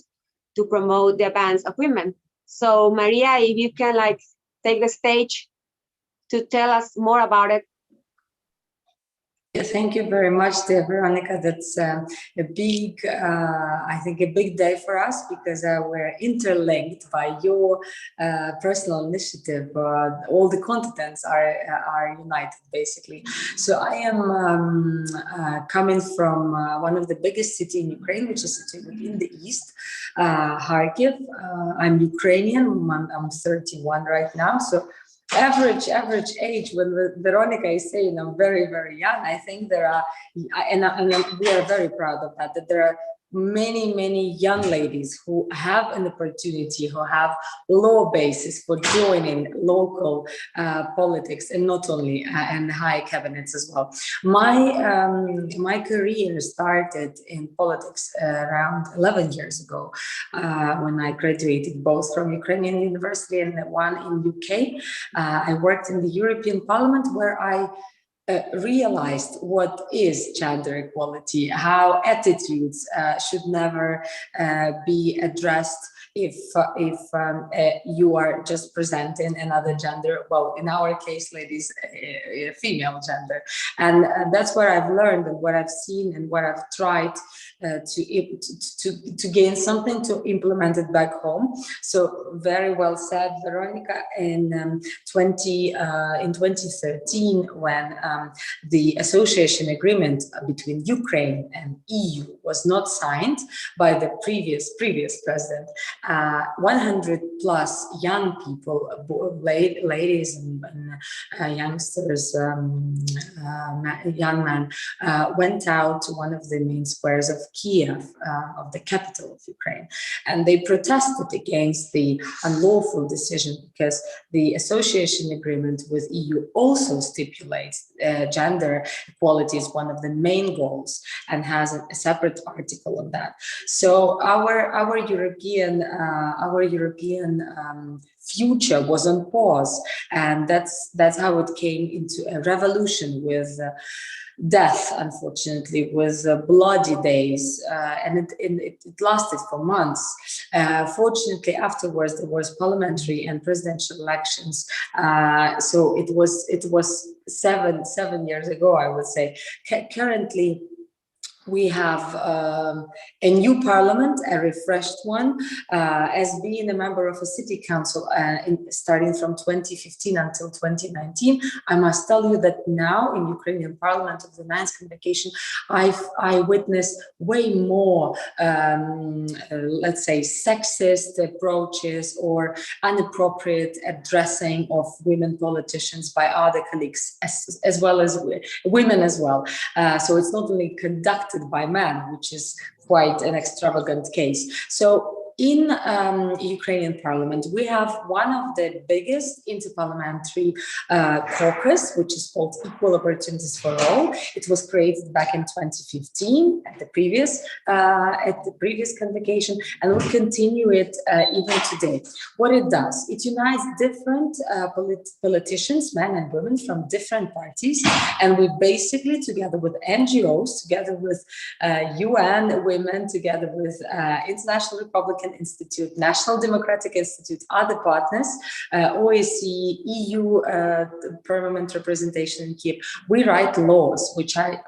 Speaker 1: to promote the advance of women. So Maria, if you can like take the stage to tell us more about it.
Speaker 2: Yeah, thank you very much, dear Veronica. That's a big, I think, a big day for us, because we're interlinked by your personal initiative. All the continents are united, basically. So I am coming from one of the biggest cities in Ukraine, which is a city in the east, Kharkiv. I'm Ukrainian. I'm 31 right now. So average age, when Veronica is saying I'm very, very young, I think there are, and we are very proud of that there are many young ladies who have an opportunity, who have law basis for joining local politics, and not only and high cabinets as well. My career started in politics around 11 years ago when I graduated both from Ukrainian University and one in UK. I worked in the European Parliament, where I realized what is gender equality, how attitudes should never be addressed if you are just presenting another gender, well, in our case, ladies, female gender. And that's what I've learned and what I've seen and what I've tried to gain something to implement it back home. So very well said, Veronica. In 2013, when the association agreement between Ukraine and EU was not signed by the previous president, 100 plus young people, ladies and youngsters, young men, went out to one of the main squares of Kiev, of the capital of Ukraine, and they protested against the unlawful decision, because the association agreement with EU also stipulates gender equality is one of the main goals and has a separate article on that. So our European future was on pause, and that's how it came into a revolution with death, unfortunately, with bloody days, and it lasted for months. Fortunately, afterwards there was parliamentary and presidential elections, so it was seven years ago, I would say. Currently, we have a new parliament, a refreshed one. As being a member of a city council starting from 2015 until 2019, I must tell you that now in Ukrainian parliament of the 9th convocation, I witnessed way more, let's say, sexist approaches or inappropriate addressing of women politicians by other colleagues, as well as women as well. So it's not only conducted by men, which is quite an extravagant case. So in Ukrainian parliament, we have one of the biggest interparliamentary caucus, which is called Equal Opportunities for All. It was created back in 2015 at the previous convocation, and we continue it even today. What it does, it unites different politicians, men and women from different parties, and we basically, together with NGOs, together with UN Women, together with International Republican Institute, National Democratic Institute, other partners, OSCE, EU permanent representation in Kiev, we write laws which are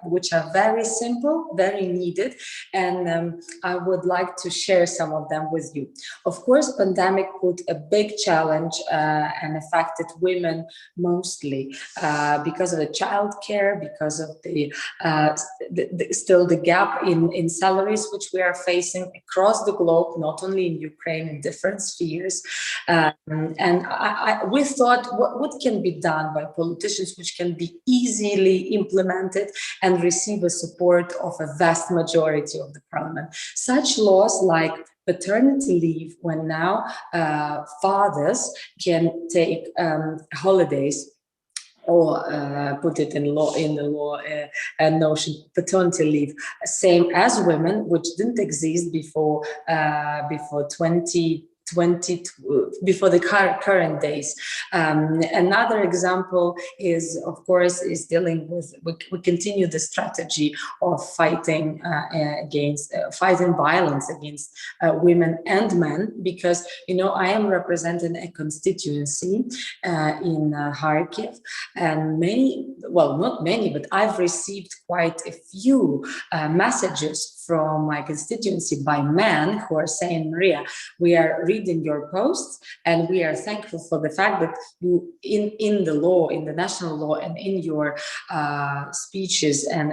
Speaker 2: very simple, very needed, and I would like to share some of them with you. Of course, pandemic put a big challenge and affected women mostly because of the childcare, because of still the gap in salaries which we are facing across the globe, not only in Ukraine, in different spheres. And we thought, what can be done by politicians which can be easily implemented and receive the support of a vast majority of the parliament? Such laws like paternity leave, when now fathers can take holidays, or put it in the law notion, paternity leave, same as women, which didn't exist before 2020, before the current days. Another example is, of course, is dealing with, we continue the strategy of fighting fighting violence against women and men, because, you know, I am representing a constituency in Kharkiv, and not many, but I've received quite a few messages from my constituency by men who are saying, Maria, we are reading your posts, and we are thankful for the fact that you, in the law, in the national law, and in your speeches and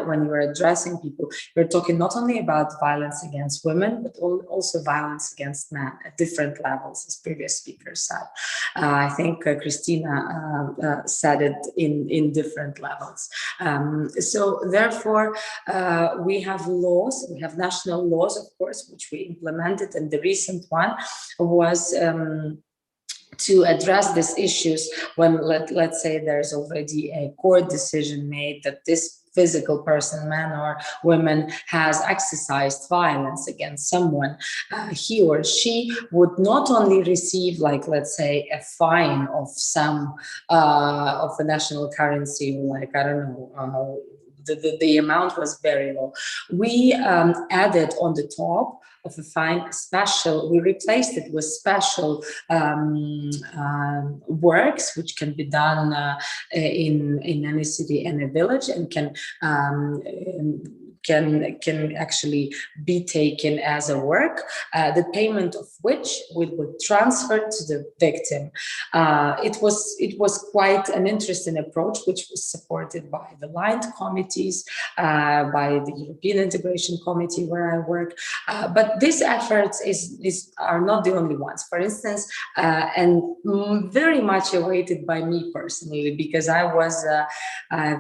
Speaker 2: when you are addressing people, you're talking not only about violence against women, but also violence against men at different levels, as previous speakers said. I think Christina said it in different levels. So therefore, we have laws, we have national laws, of course, which we implemented, and the recent one was to address these issues when, let's say, there's already a court decision made that this physical person, man or woman, has exercised violence against someone, he or she would not only receive, like, let's say, a fine of some of the national currency, like, I don't know, the amount was very low. We added on the top of a fine special, we replaced it with special works which can be done in any city and a village, and can actually be taken as a work, the payment of which we would transfer to the victim. It was quite an interesting approach, which was supported by the aligned committees, by the European Integration Committee where I work. But these efforts are not the only ones. For instance, and very much awaited by me personally, because I was a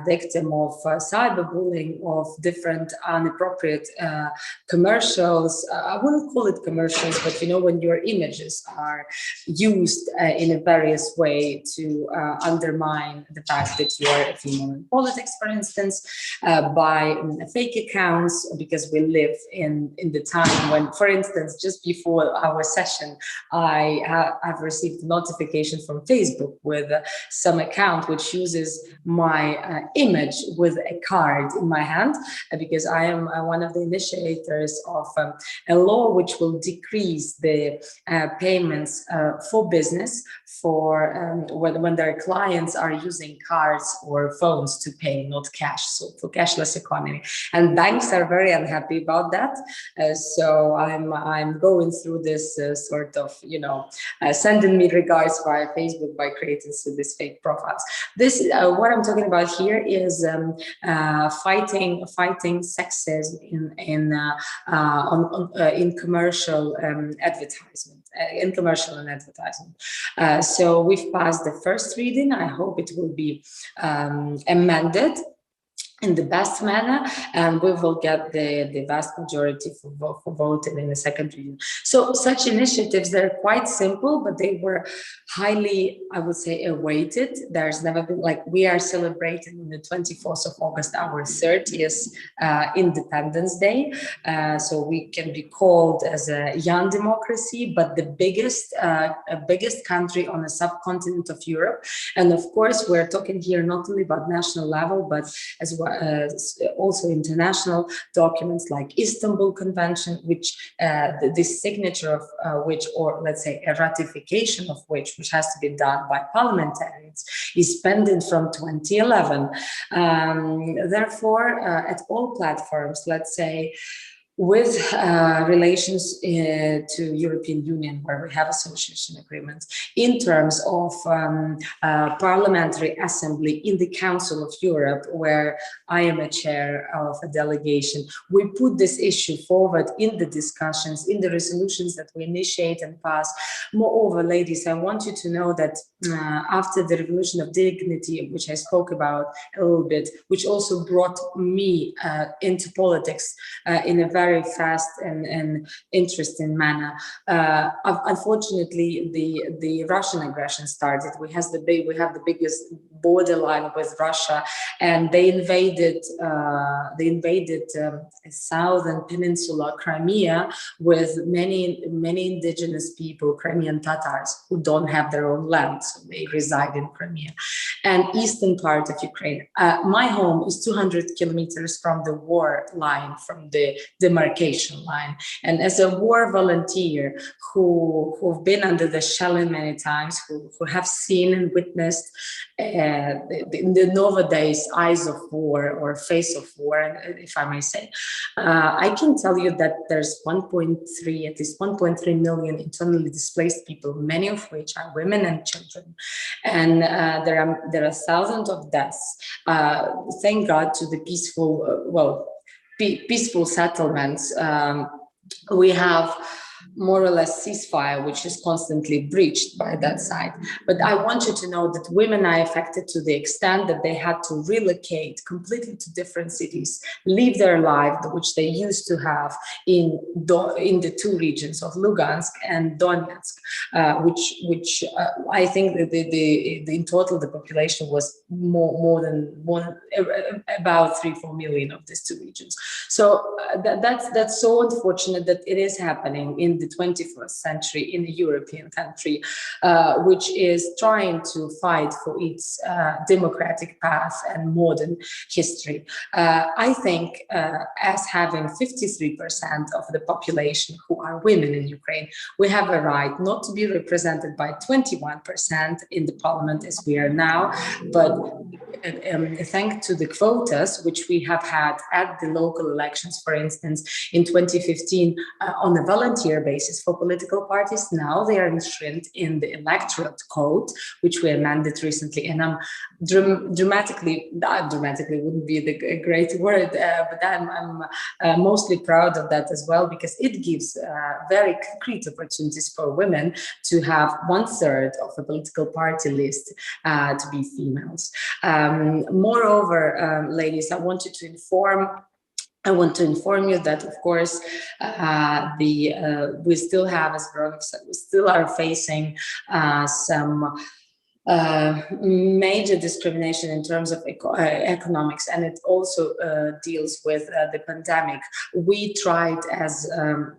Speaker 2: victim of cyberbullying, of different inappropriate commercials. I wouldn't call it commercials, but you know, when your images are used in a various way to undermine the fact that you are a female in politics, for instance, by fake accounts, because we live in the time when, for instance, just before our session, I've received a notification from Facebook with some account which uses my image with a card in my hand, because I am one of the initiators of a law which will decrease the payments for business for when their clients are using cards or phones to pay, not cash, so for cashless economy. And banks are very unhappy about that. So I'm going through this sort of, you know, sending me regards via Facebook by creating these fake profiles. This what I'm talking about here is fighting sexism in commercial advertisement. So we've passed the first reading. I hope it will be amended in the best manner, and we will get the vast majority for voting in the second reading. So such initiatives, they're quite simple, but they were highly, I would say, awaited. There's never been, like, we are celebrating on the 24th of August, our 30th Independence Day. So we can be called as a young democracy, but the biggest country on the subcontinent of Europe. And of course, we're talking here not only about national level, but as well also international documents like Istanbul Convention, which the signature of which, or let's say a ratification of which has to be done by parliamentarians, is pending from 2011. Therefore, at all platforms, let's say, with relations to European Union, where we have association agreements, in terms of parliamentary assembly in the Council of Europe, where I am a chair of a delegation, we put this issue forward in the discussions, in the resolutions that we initiate and pass. Moreover, ladies, I want you to know that after the Revolution of Dignity, which I spoke about a little bit, which also brought me into politics in a very fast and interesting manner. Unfortunately, the Russian aggression started. We have the biggest borderline with Russia, and they invaded southern peninsula Crimea with many indigenous people, Crimean Tatars, who don't have their own land, so they reside in Crimea, and eastern part of Ukraine. My home is 200 kilometers from the war line, from the demarcation line. And as a war volunteer who've been under the shelling many times, who have seen and witnessed in the nowadays eyes of war or face of war, if I may say, I can tell you that there's at least 1.3 million internally displaced people, many of which are women and children, and there are thousands of deaths. Thank God to the peaceful settlements. We have more or less ceasefire, which is constantly breached by that side. But I want you to know that women are affected to the extent that they had to relocate completely to different cities, leave their life, which they used to have in the two regions of Lugansk and Donetsk, which I think that in total the population was about 3-4 million of these two regions. So that's so unfortunate that it is happening in the 21st century in a European country, which is trying to fight for its democratic path and modern history. I think as having 53% of the population who are women in Ukraine, we have a right not to be represented by 21% in the parliament as we are now, but thanks to the quotas which we have had at the local elections, for instance, in 2015 on a volunteer basis for political parties. Now they are enshrined in the electorate code, which we amended recently. And I'm dramatically wouldn't be a great word, but I'm mostly proud of that as well, because it gives very concrete opportunities for women to have 1/3 of a political party list to be females. Moreover, ladies, I want to inform you that, of course, we still have, as Veronica said, we still are facing some major discrimination in terms of economics, and it also deals with the pandemic. We tried, as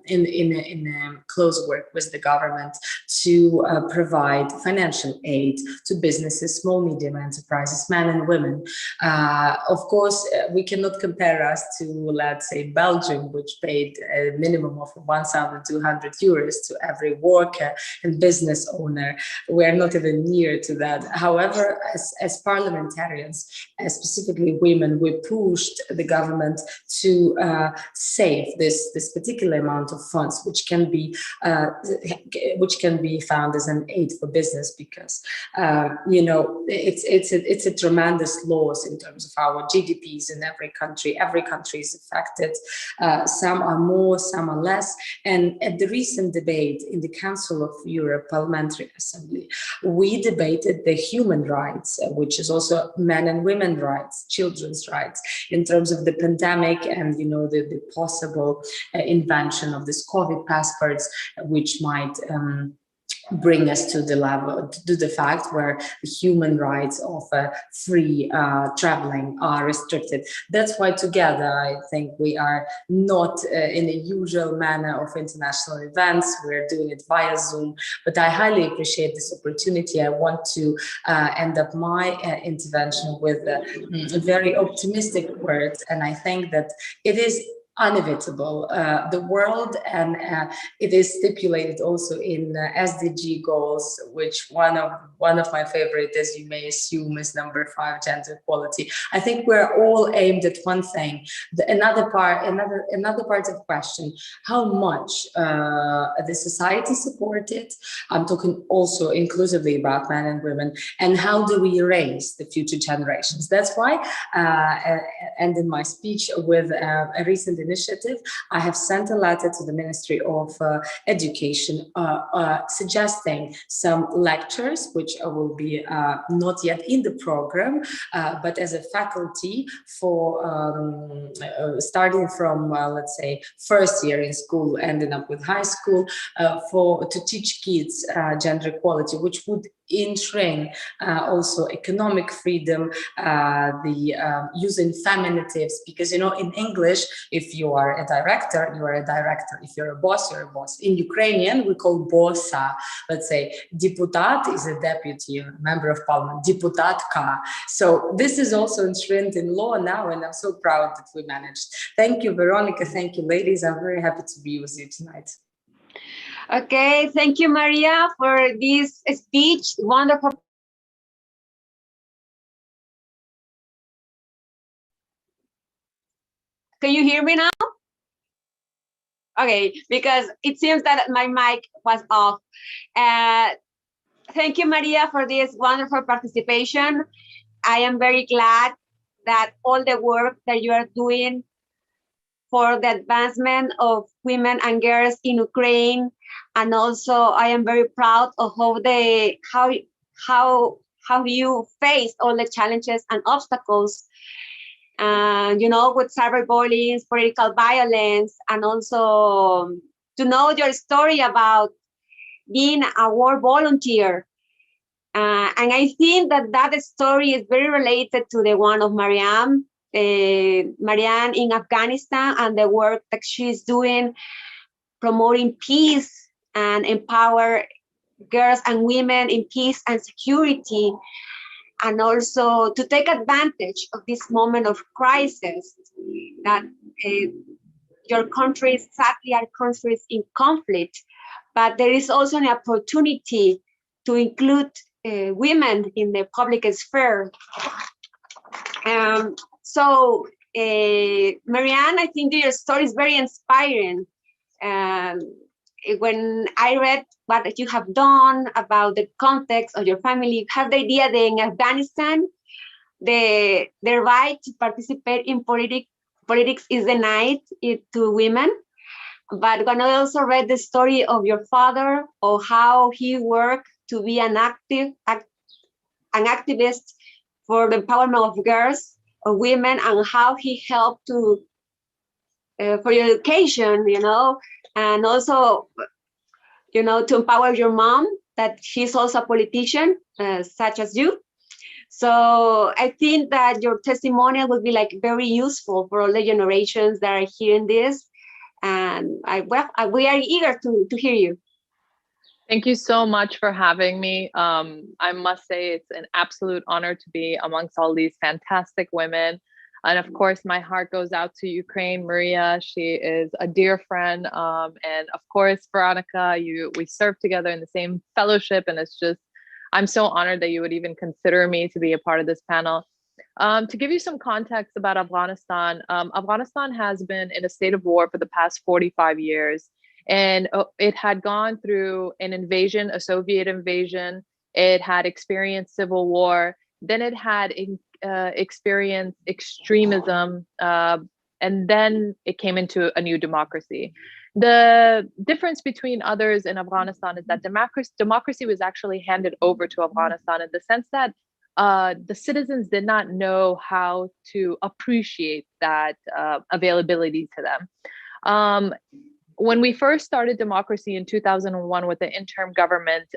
Speaker 2: in close work with the government, to provide financial aid to businesses, small, medium enterprises, men and women. Of course, we cannot compare us to, let's say, Belgium, which paid a minimum of 1,200 euros to every worker and business owner. We are not even near to that. However, as parliamentarians, specifically women, we pushed the government to save this particular amount of funds, which can be found as an aid for business, because it's a tremendous loss in terms of our GDPs in every country. Every country is affected. Some are more, some are less. And at the recent debate in the Council of Europe Parliamentary Assembly, we debated the human rights, which is also men and women rights, children's rights, in terms of the pandemic and the possible invention of this COVID passports, which might bring us to the fact where the human rights of free traveling are restricted. That's why together I think we are not in a usual manner of international events. We're doing it via Zoom, but I highly appreciate this opportunity. I want to end up my intervention with very optimistic words, and I think that it is inevitable. The world, and it is stipulated also in SDG goals, which one of my favorite, as you may assume, is number 5, gender equality. I think we're all aimed at one thing. Another part of the question: how much the society support it? I'm talking also inclusively about men and women, and how do we raise the future generations? That's why, and in my speech with a recent initiative, I have sent a letter to the Ministry of Education suggesting some lectures, which will be not yet in the program, but as a faculty for starting from, let's say, first year in school, ending up with high school, to teach kids gender equality, which would enshrine also economic freedom, using feminitives, because in English, if you are a director, you are a director. If you're a boss, you're a boss. In Ukrainian, we call bossa. Let's say deputat is a deputy, a member of parliament, deputatka. So this is also enshrined in law now, and I'm so proud that we managed managed. Thank you, Veronica. Thank you, ladies. I'm very happy to be with you tonight.
Speaker 1: Okay, thank you, Maria, for this speech. Wonderful. Can you hear me now? Okay, because it seems that my mic was off. Thank you, Maria, for this wonderful participation. I am very glad that all the work that you are doing for the advancement of women and girls in Ukraine, and also I am very proud of how you face all the challenges and obstacles, with cyberbullying, political violence, and also to know your story about being a war volunteer. And I think that story is very related to the one of Marianne in Afghanistan and the work that she's doing, promoting peace and empower girls and women in peace and security, and also to take advantage of this moment of crisis that your country is exactly our countries in conflict, but there is also an opportunity to include women in the public sphere. So, Marianne, I think your story is very inspiring. When I read what you have done about the context of your family, you have the idea that in Afghanistan, the right to participate in politics is denied to women. But when I also read the story of your father, or how he worked to be an activist for the empowerment of girls or women, and how he helped to for your education, and also, to empower your mom, that she's also a politician, such as you. So I think that your testimonial will be very useful for all the generations that are hearing this. And we are eager to hear you.
Speaker 6: Thank you so much for having me. I must say it's an absolute honor to be amongst all these fantastic women. And of course, my heart goes out to Ukraine. Maria, she is a dear friend. And of course, Veronica, we served together in the same fellowship. And I'm so honored that you would even consider me to be a part of this panel. To give you some context about Afghanistan, Afghanistan has been in a state of war for the past 45 years. And it had gone through an invasion, a Soviet invasion. It had experienced civil war. Then it had experienced extremism. And then it came into a new democracy. The difference between others in Afghanistan is that democracy was actually handed over to Afghanistan in the sense that the citizens did not know how to appreciate that availability to them. When we first started democracy in 2001 with the interim government,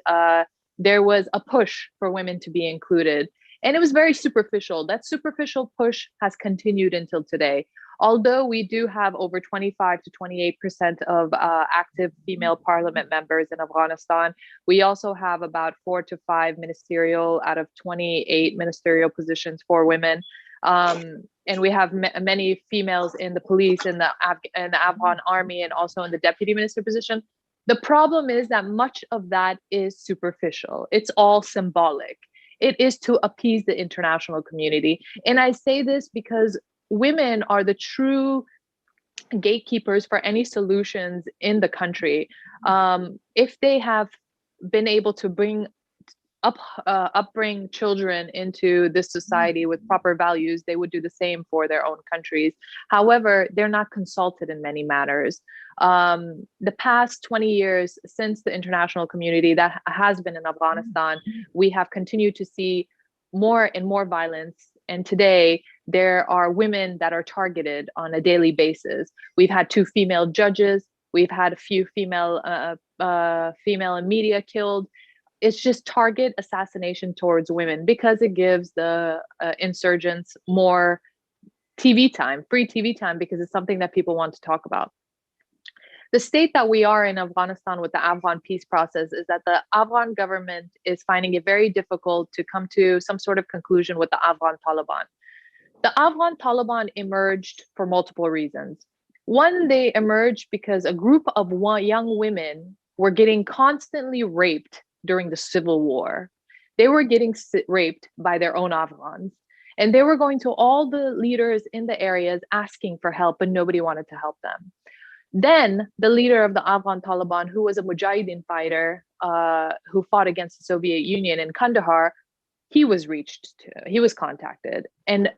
Speaker 6: there was a push for women to be included. And it was very superficial. That superficial push has continued until today. Although we do have over 25 to 28% of active female parliament members in Afghanistan, we also have about 4 to 5 ministerial out of 28 ministerial positions for women. And we have many females in the police, in the Afghan army, and also in the deputy minister position. The problem is that much of that is superficial. It's all symbolic. It is to appease the international community. And I say this because women are the true gatekeepers for any solutions in the country. If they have been able to upbring children into this society with proper values, they would do the same for their own countries. However, they're not consulted in many matters. The past 20 years since the international community that has been in Afghanistan, we have continued to see more and more violence. And today, there are women that are targeted on a daily basis. We've had 2 female judges. We've had a few female in media killed. It's just target assassination towards women because it gives the insurgents more TV time, free TV time, because it's something that people want to talk about. The state that we are in Afghanistan with the Afghan peace process is that the Afghan government is finding it very difficult to come to some sort of conclusion with the Afghan Taliban. The Afghan Taliban emerged for multiple reasons. One, they emerged because a group of young women were getting constantly raped during the civil war. They were getting raped by their own Afghans. And they were going to all the leaders in the areas asking for help, but nobody wanted to help them. Then the leader of the Afghan Taliban, who was a Mujahideen fighter who fought against the Soviet Union in Kandahar, he was contacted. And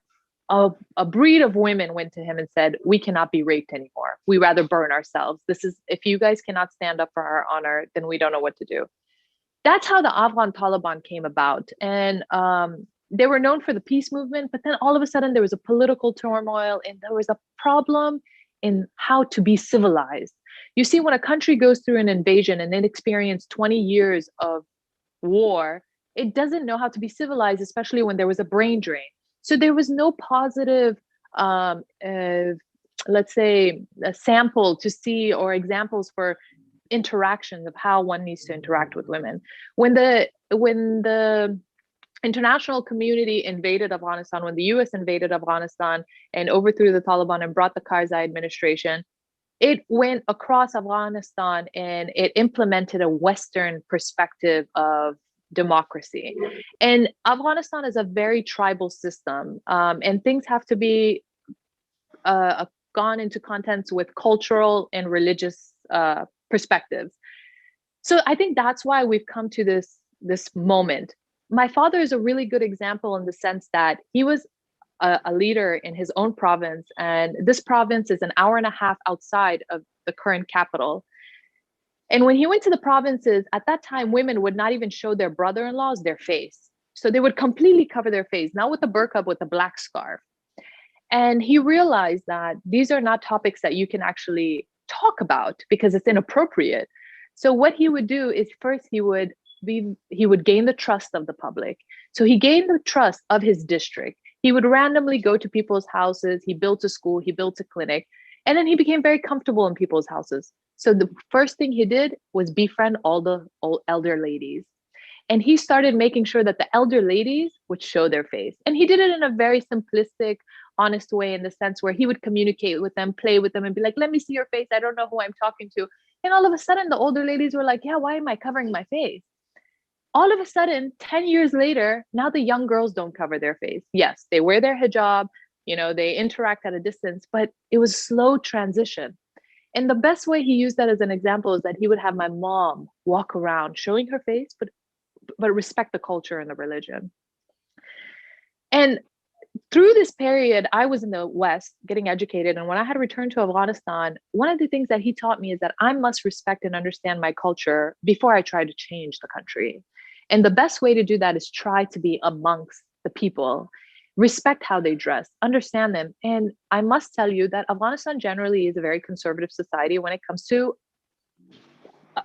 Speaker 6: a breed of women went to him and said, we cannot be raped anymore. We rather burn ourselves. If you guys cannot stand up for our honor, then we don't know what to do. That's how the Afghan Taliban came about. And they were known for the peace movement, but then all of a sudden there was a political turmoil and there was a problem in how to be civilized. You see, when a country goes through an invasion and it experienced 20 years of war, it doesn't know how to be civilized, especially when there was a brain drain. So there was no positive, let's say, a sample to see or examples for interactions of how one needs to interact with women. When the international community invaded Afghanistan, when the US invaded Afghanistan and overthrew the Taliban and brought the Karzai administration, it went across Afghanistan and it implemented a Western perspective of democracy. And Afghanistan is a very tribal system, and things have to be gone into contents with cultural and religious perspectives. So I think that's why we've come to this moment. My father is a really good example in the sense that he was a leader in his own province, and this province is an hour and a half outside of the current capital. And when he went to the provinces, at that time, women would not even show their brother-in-laws their face. So they would completely cover their face, not with a burqa, with a black scarf. And he realized that these are not topics that you can actually talk about because it's inappropriate. So what he would do is first he would gain the trust of the public. So he gained the trust of his district. He would randomly go to people's houses. He built a school, he built a clinic, and then he became very comfortable in people's houses. So the first thing he did was befriend all the elder ladies. And he started making sure that the elder ladies would show their face. And he did it in a very simplistic, honest way, in the sense where he would communicate with them, play with them, and be like, let me see your face. I don't know who I'm talking to. And all of a sudden, the older ladies were like, yeah, why am I covering my face? All of a sudden, 10 years later, now the young girls don't cover their face. Yes, they wear their hijab, they interact at a distance, but it was a slow transition. And the best way he used that as an example is that he would have my mom walk around showing her face, but respect the culture and the religion. And through this period, I was in the West getting educated. And when I had returned to Afghanistan, one of the things that he taught me is that I must respect and understand my culture before I try to change the country. And the best way to do that is try to be amongst the people, respect how they dress, understand them. And I must tell you that Afghanistan generally is a very conservative society when it comes to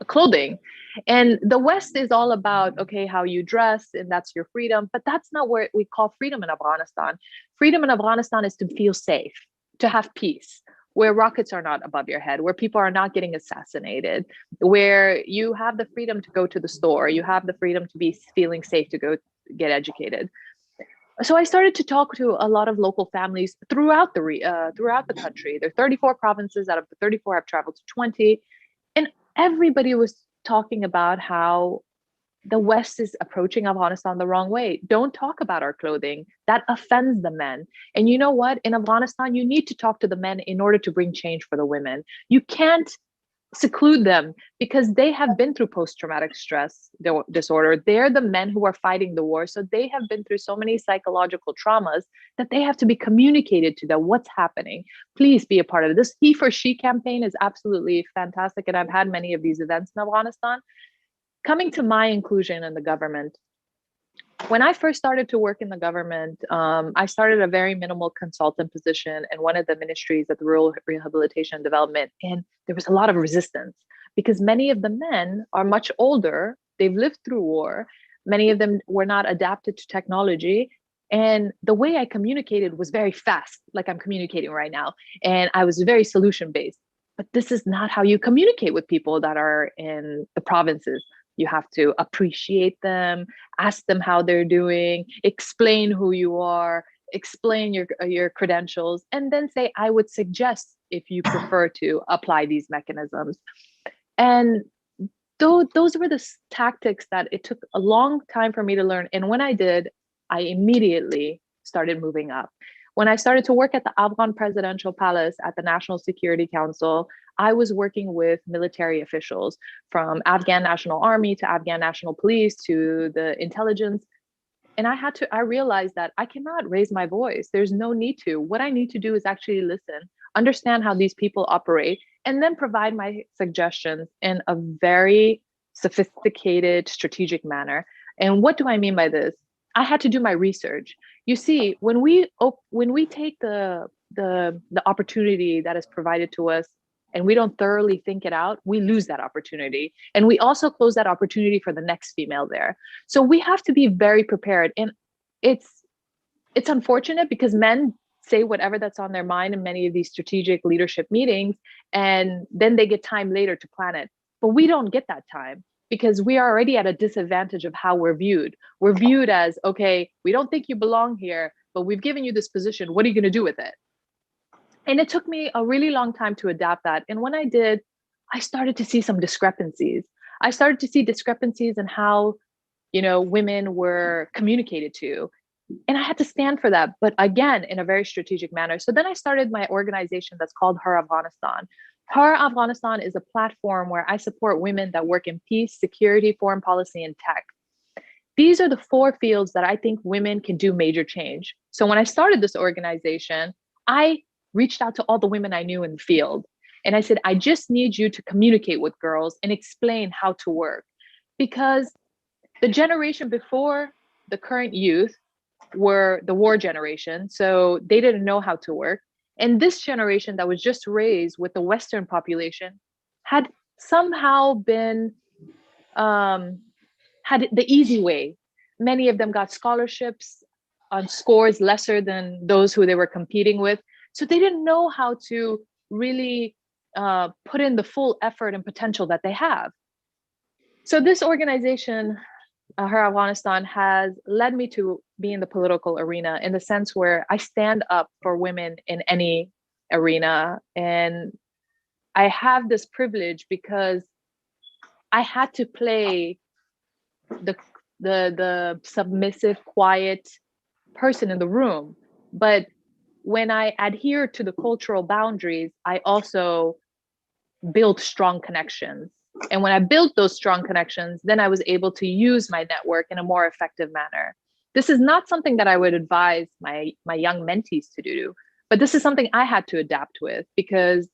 Speaker 6: clothing. And the West is all about, okay, how you dress, and that's your freedom. But that's not what we call freedom in Afghanistan. Freedom in Afghanistan is to feel safe, to have peace, where rockets are not above your head, where people are not getting assassinated, where you have the freedom to go to the store, you have the freedom to be feeling safe to go get educated. So I started to talk to a lot of local families throughout the country. There are 34 provinces. Out of the 34, I've traveled to 20. And everybody was talking about how the West is approaching Afghanistan the wrong way. Don't talk about our clothing. That offends the men. And you know what? In Afghanistan, you need to talk to the men in order to bring change for the women. You can't seclude them because they have been through post-traumatic stress disorder. They're the men who are fighting the war. So they have been through so many psychological traumas that they have to be communicated to them what's happening. Please be a part of it. This He for She campaign is absolutely fantastic. And I've had many of these events in Afghanistan. Coming to my inclusion in the government, when I first started to work in the government, I started a very minimal consultant position in one of the ministries at the Rural Rehabilitation and Development. And there was a lot of resistance because many of the men are much older. They've lived through war. Many of them were not adapted to technology. And the way I communicated was very fast, like I'm communicating right now. And I was very solution-based. But this is not how you communicate with people that are in the provinces. You have to appreciate them, ask them how they're doing, explain who you are, explain your credentials, and then say, I would suggest if you prefer to apply these mechanisms. And those were the tactics that it took a long time for me to learn. And when I did, I immediately started moving up. When I started to work at the Afghan Presidential Palace at the National Security Council, I was working with military officials from Afghan National Army to Afghan National Police to the intelligence. And I realized that I cannot raise my voice. There's no need to. What I need to do is actually listen, understand how these people operate, and then provide my suggestions in a very sophisticated, strategic manner. And what do I mean by this? I had to do my research. You see, when we take the opportunity that is provided to us and we don't thoroughly think it out, we lose that opportunity. And we also close that opportunity for the next female there. So we have to be very prepared. And it's unfortunate because men say whatever that's on their mind in many of these strategic leadership meetings, and then they get time later to plan it. But we don't get that time because we are already at a disadvantage of how we're viewed. We're viewed as, okay, we don't think you belong here, but we've given you this position. What are you going to do with it? And it took me a really long time to adapt that. And when I did, I started to see some discrepancies. I started to see discrepancies in how, women were communicated to. And I had to stand for that, but again, in a very strategic manner. So then I started my organization that's called Her Afghanistan. Her Afghanistan is a platform where I support women that work in peace, security, foreign policy, and tech. These are the 4 fields that I think women can do major change. So when I started this organization, I reached out to all the women I knew in the field. And I said, I just need you to communicate with girls and explain how to work. Because the generation before the current youth were the war generation. So they didn't know how to work. And this generation that was just raised with the Western population had somehow been, had the easy way. Many of them got scholarships on scores lesser than those who they were competing with. So they didn't know how to really put in the full effort and potential that they have. So this organization, Her Afghanistan, has led me to be in the political arena in the sense where I stand up for women in any arena. And I have this privilege because I had to play the submissive, quiet person in the room. But when I adhere to the cultural boundaries, I also build strong connections. And when I built those strong connections, then I was able to use my network in a more effective manner. This is not something that I would advise my young mentees to do, but this is something I had to adapt with because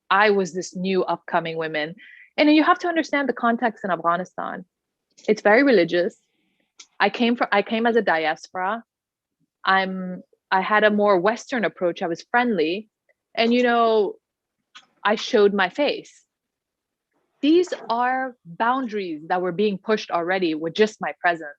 Speaker 6: I was this new upcoming woman. And you have to understand the context in Afghanistan. It's very religious. I came as a diaspora. I had a more Western approach. I was friendly, and I showed my face. These are boundaries that were being pushed already with just my presence.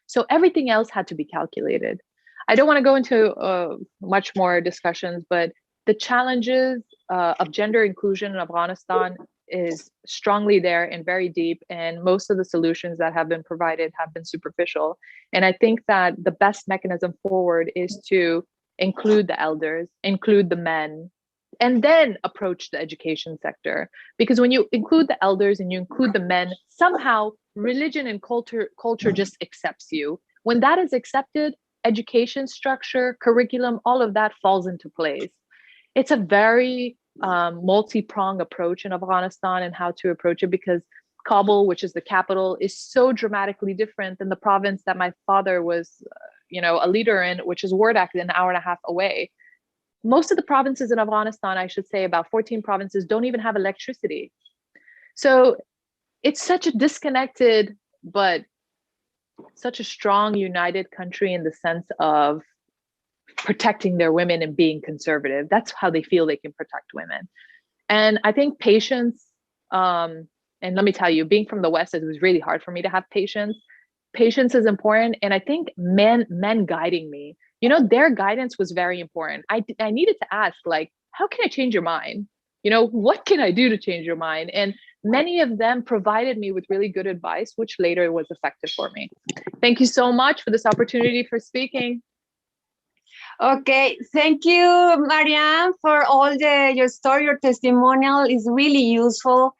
Speaker 6: So everything else had to be calculated. I don't want to go into much more discussions, but the challenges of gender inclusion in Afghanistan is strongly there and very deep. And most of the solutions that have been provided have been superficial. And I think that the best mechanism forward is to include the elders, include the men, and then approach the education sector. Because when you include the elders and you include the men, somehow religion and culture just accepts you. When that is accepted, education structure, curriculum, all of that falls into place. It's a very multi-pronged approach in Afghanistan and how to approach it, because Kabul, which is the capital, is so dramatically different than the province that my father was a leader in, which is Wardak, an hour and a half away. Most of the provinces in Afghanistan, I should say about 14 provinces, don't even have electricity. So it's such a disconnected, but such a strong, united country in the sense of protecting their women and being conservative. That's how they feel they can protect women. And I think patience, and let me tell you, being from the West, it was really hard for me to have patience. Patience is important. And I think men guiding me, their guidance was very important. I needed to ask, how can I change your mind? What can I do to change your mind? And many of them provided me with really good advice, which later was effective for me. Thank you so much for this opportunity for speaking.
Speaker 1: Okay, thank you, Marianne, for all your story, your testimonial is really useful.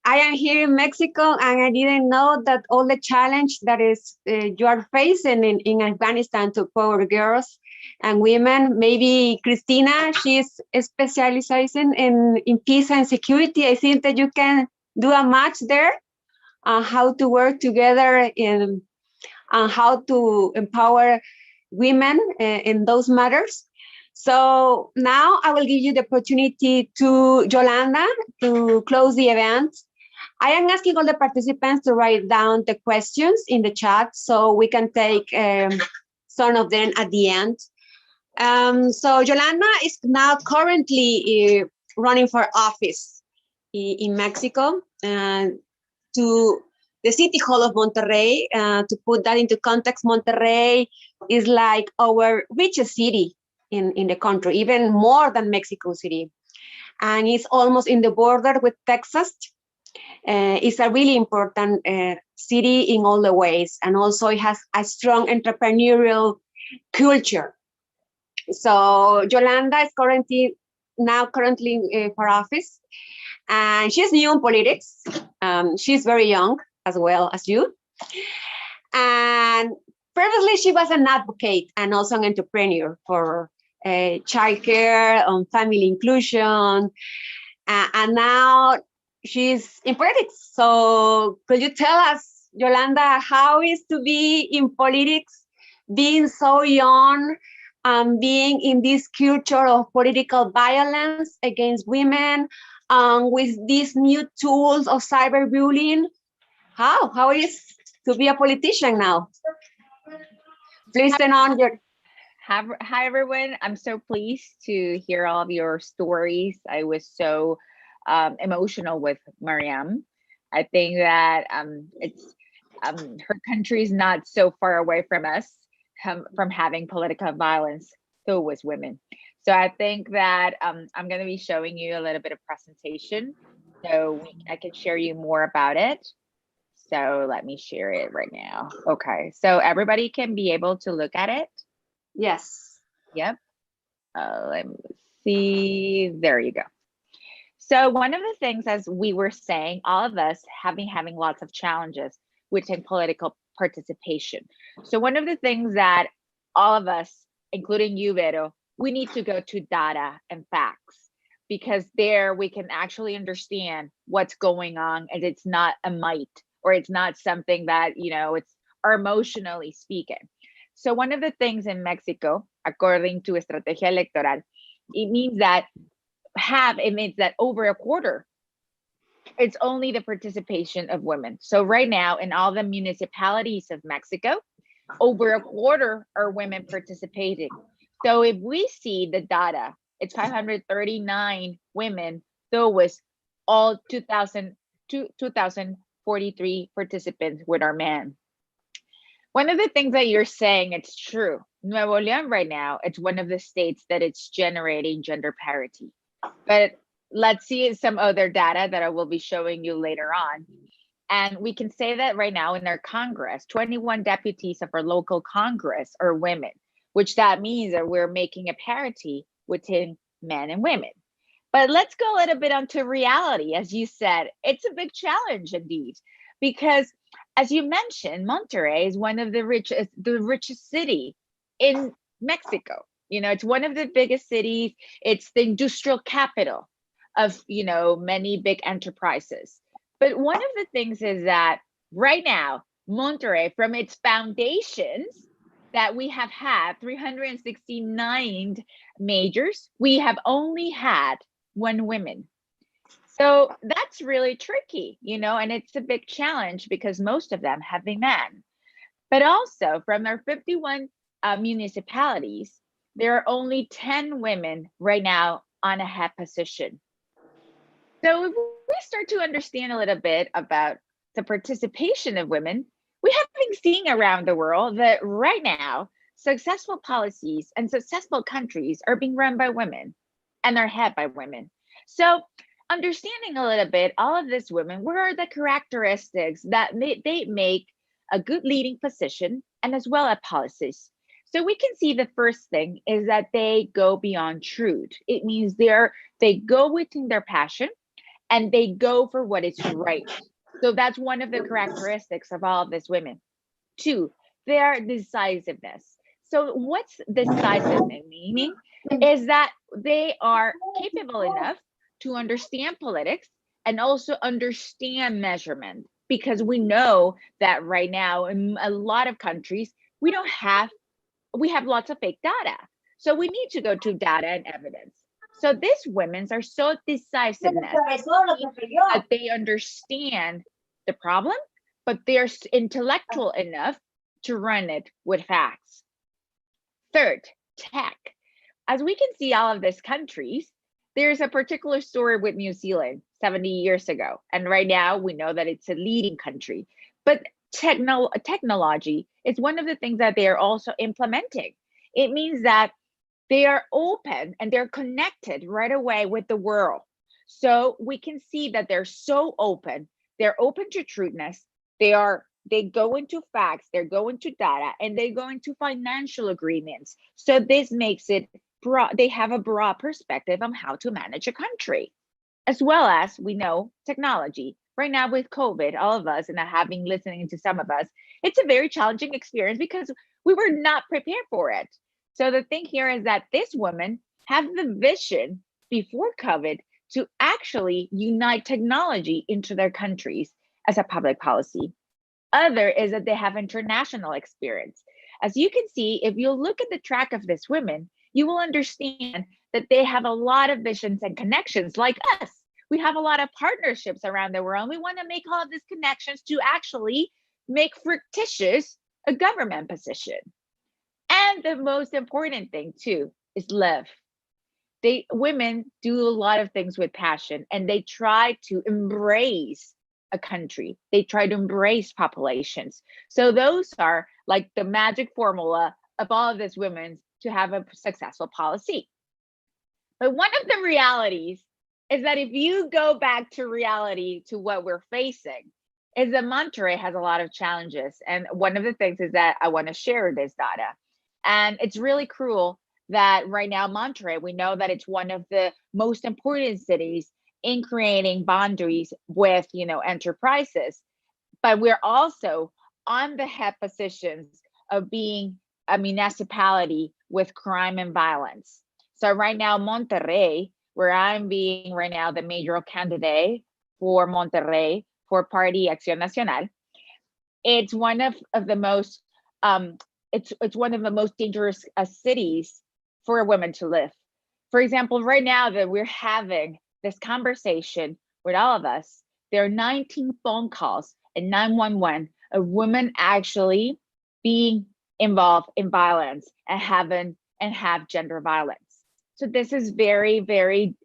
Speaker 1: I am here in Mexico, and I didn't know that all the challenge that is you are facing in Afghanistan to power girls and women. Maybe Christina, she's specializing in peace and security. I think that you can do a match there on how to work together on how to empower women in those matters. So now I will give you the opportunity to Yolanda to close the event. I am asking all the participants to write down the questions in the chat so we can take some of them at the end. So Yolanda is now currently running for office in Mexico to the City Hall of Monterrey. To put that into context, Monterrey is like our richest city in the country, even more than Mexico City. And it's almost in the border with Texas. It's a really important city in all the ways. And also it has a strong entrepreneurial culture. So Yolanda is currently for office. And she's new in politics. She's very young as well as you. And previously she was an advocate and also an entrepreneur for childcare, family inclusion. And now she's in politics. So could you tell us, Yolanda, how is to be in politics, being so young, being in this culture of political violence against women, with these new tools of cyberbullying? How is to be a politician now? Please turn on your...
Speaker 7: Hi, everyone. I'm so pleased to hear all of your stories. I was so emotional with Mariam. I think that it's her country is not so far away from us from having political violence. So was women. So I think that I'm going to be showing you a little bit of presentation so I can share you more about it. So let me share it right now. Okay, so everybody can be able to look at it.
Speaker 1: Yes.
Speaker 7: Yep. Let me see. There you go. So one of the things, as we were saying, all of us having lots of challenges within political participation. So one of the things that all of us, including you, Vero, we need to go to data and facts, because there we can actually understand what's going on, and it's not a might, or it's not something that, you know, it's emotionally speaking. So one of the things in Mexico, according to Estrategia Electoral, it means that over a quarter, it's only the participation of women. So right now in all the municipalities of Mexico, over a quarter are women participating. So if we see the data, it's 539 women, so it was all 2,043 participants with our men. One of the things that you're saying, it's true. Nuevo León right now, it's one of the states that it's generating gender parity. But let's see some other data that I will be showing you later on. And we can say that right now in our Congress, 21 deputies of our local Congress are women, which that means that we're making a parity within men and women. But let's go a little bit onto reality. As you said, it's a big challenge indeed, because as you mentioned, Monterrey is one of the richest city in Mexico. You know, it's one of the biggest cities. It's the industrial capital of, you know, many big enterprises. But one of the things is that right now, Monterrey, from its foundations that we have had 369 majors, we have only had 1 woman. So that's really tricky, you know, and it's a big challenge because most of them have been men. But also from our 51 municipalities, there are only 10 women right now on a head position. So if we start to understand a little bit about the participation of women, we have been seeing around the world that right now, successful policies and successful countries are being run by women and are head by women. So understanding a little bit, all of these women, what are the characteristics that they make a good leading position and as well as policies? So we can see the first thing is that they go beyond truth. It means they go within their passion and they go for what is right. So that's one of the characteristics of all of these women. Two, their decisiveness. So what's decisiveness meaning is that they are capable enough to understand politics and also understand measurement, because we know that right now in a lot of countries we have lots of fake data. So we need to go to data and evidence. So these women are so decisiveness that they understand the problem, but they're intellectual enough to run it with facts. Third, tech. As we can see all of these countries, there's a particular story with New Zealand 70 years ago. And right now we know that it's a leading country. But technology is one of the things that they are also implementing. It means that they are open and they're connected right away with the world. So we can see that they're so open. They're open to truthness. They go into facts, they go into data, and they go into financial agreements. So this makes it broad. They have a broad perspective on how to manage a country, as well as we know technology. Right now with COVID, all of us, and I have been listening to some of us, it's a very challenging experience because we were not prepared for it. So the thing here is that this woman have the vision before COVID to actually unite technology into their countries as a public policy. Other is that they have international experience. As you can see, if you look at the track of these women, you will understand that they have a lot of visions and connections like us. We have a lot of partnerships around the world. We want to make all of these connections to actually make fictitious a government position. And the most important thing too is love. Women do a lot of things with passion, and they try to embrace a country. They try to embrace populations. So those are like the magic formula of all of these women to have a successful policy. But one of the realities is that if you go back to reality, to what we're facing, is that Monterrey has a lot of challenges. And one of the things is that I want to share this data. And it's really cruel that right now Monterrey, we know that it's one of the most important cities in creating boundaries with, enterprises, but we're also on the head positions of being a municipality with crime and violence. So right now, Monterrey, where I'm being right now the mayoral candidate for Monterrey for Party Acción Nacional, it's one of the most it's one of the most dangerous cities for a woman to live. For example, right now that we're having this conversation with all of us, there are 19 phone calls and 911 of women actually being involved in violence and have gender violence. So this is very, very,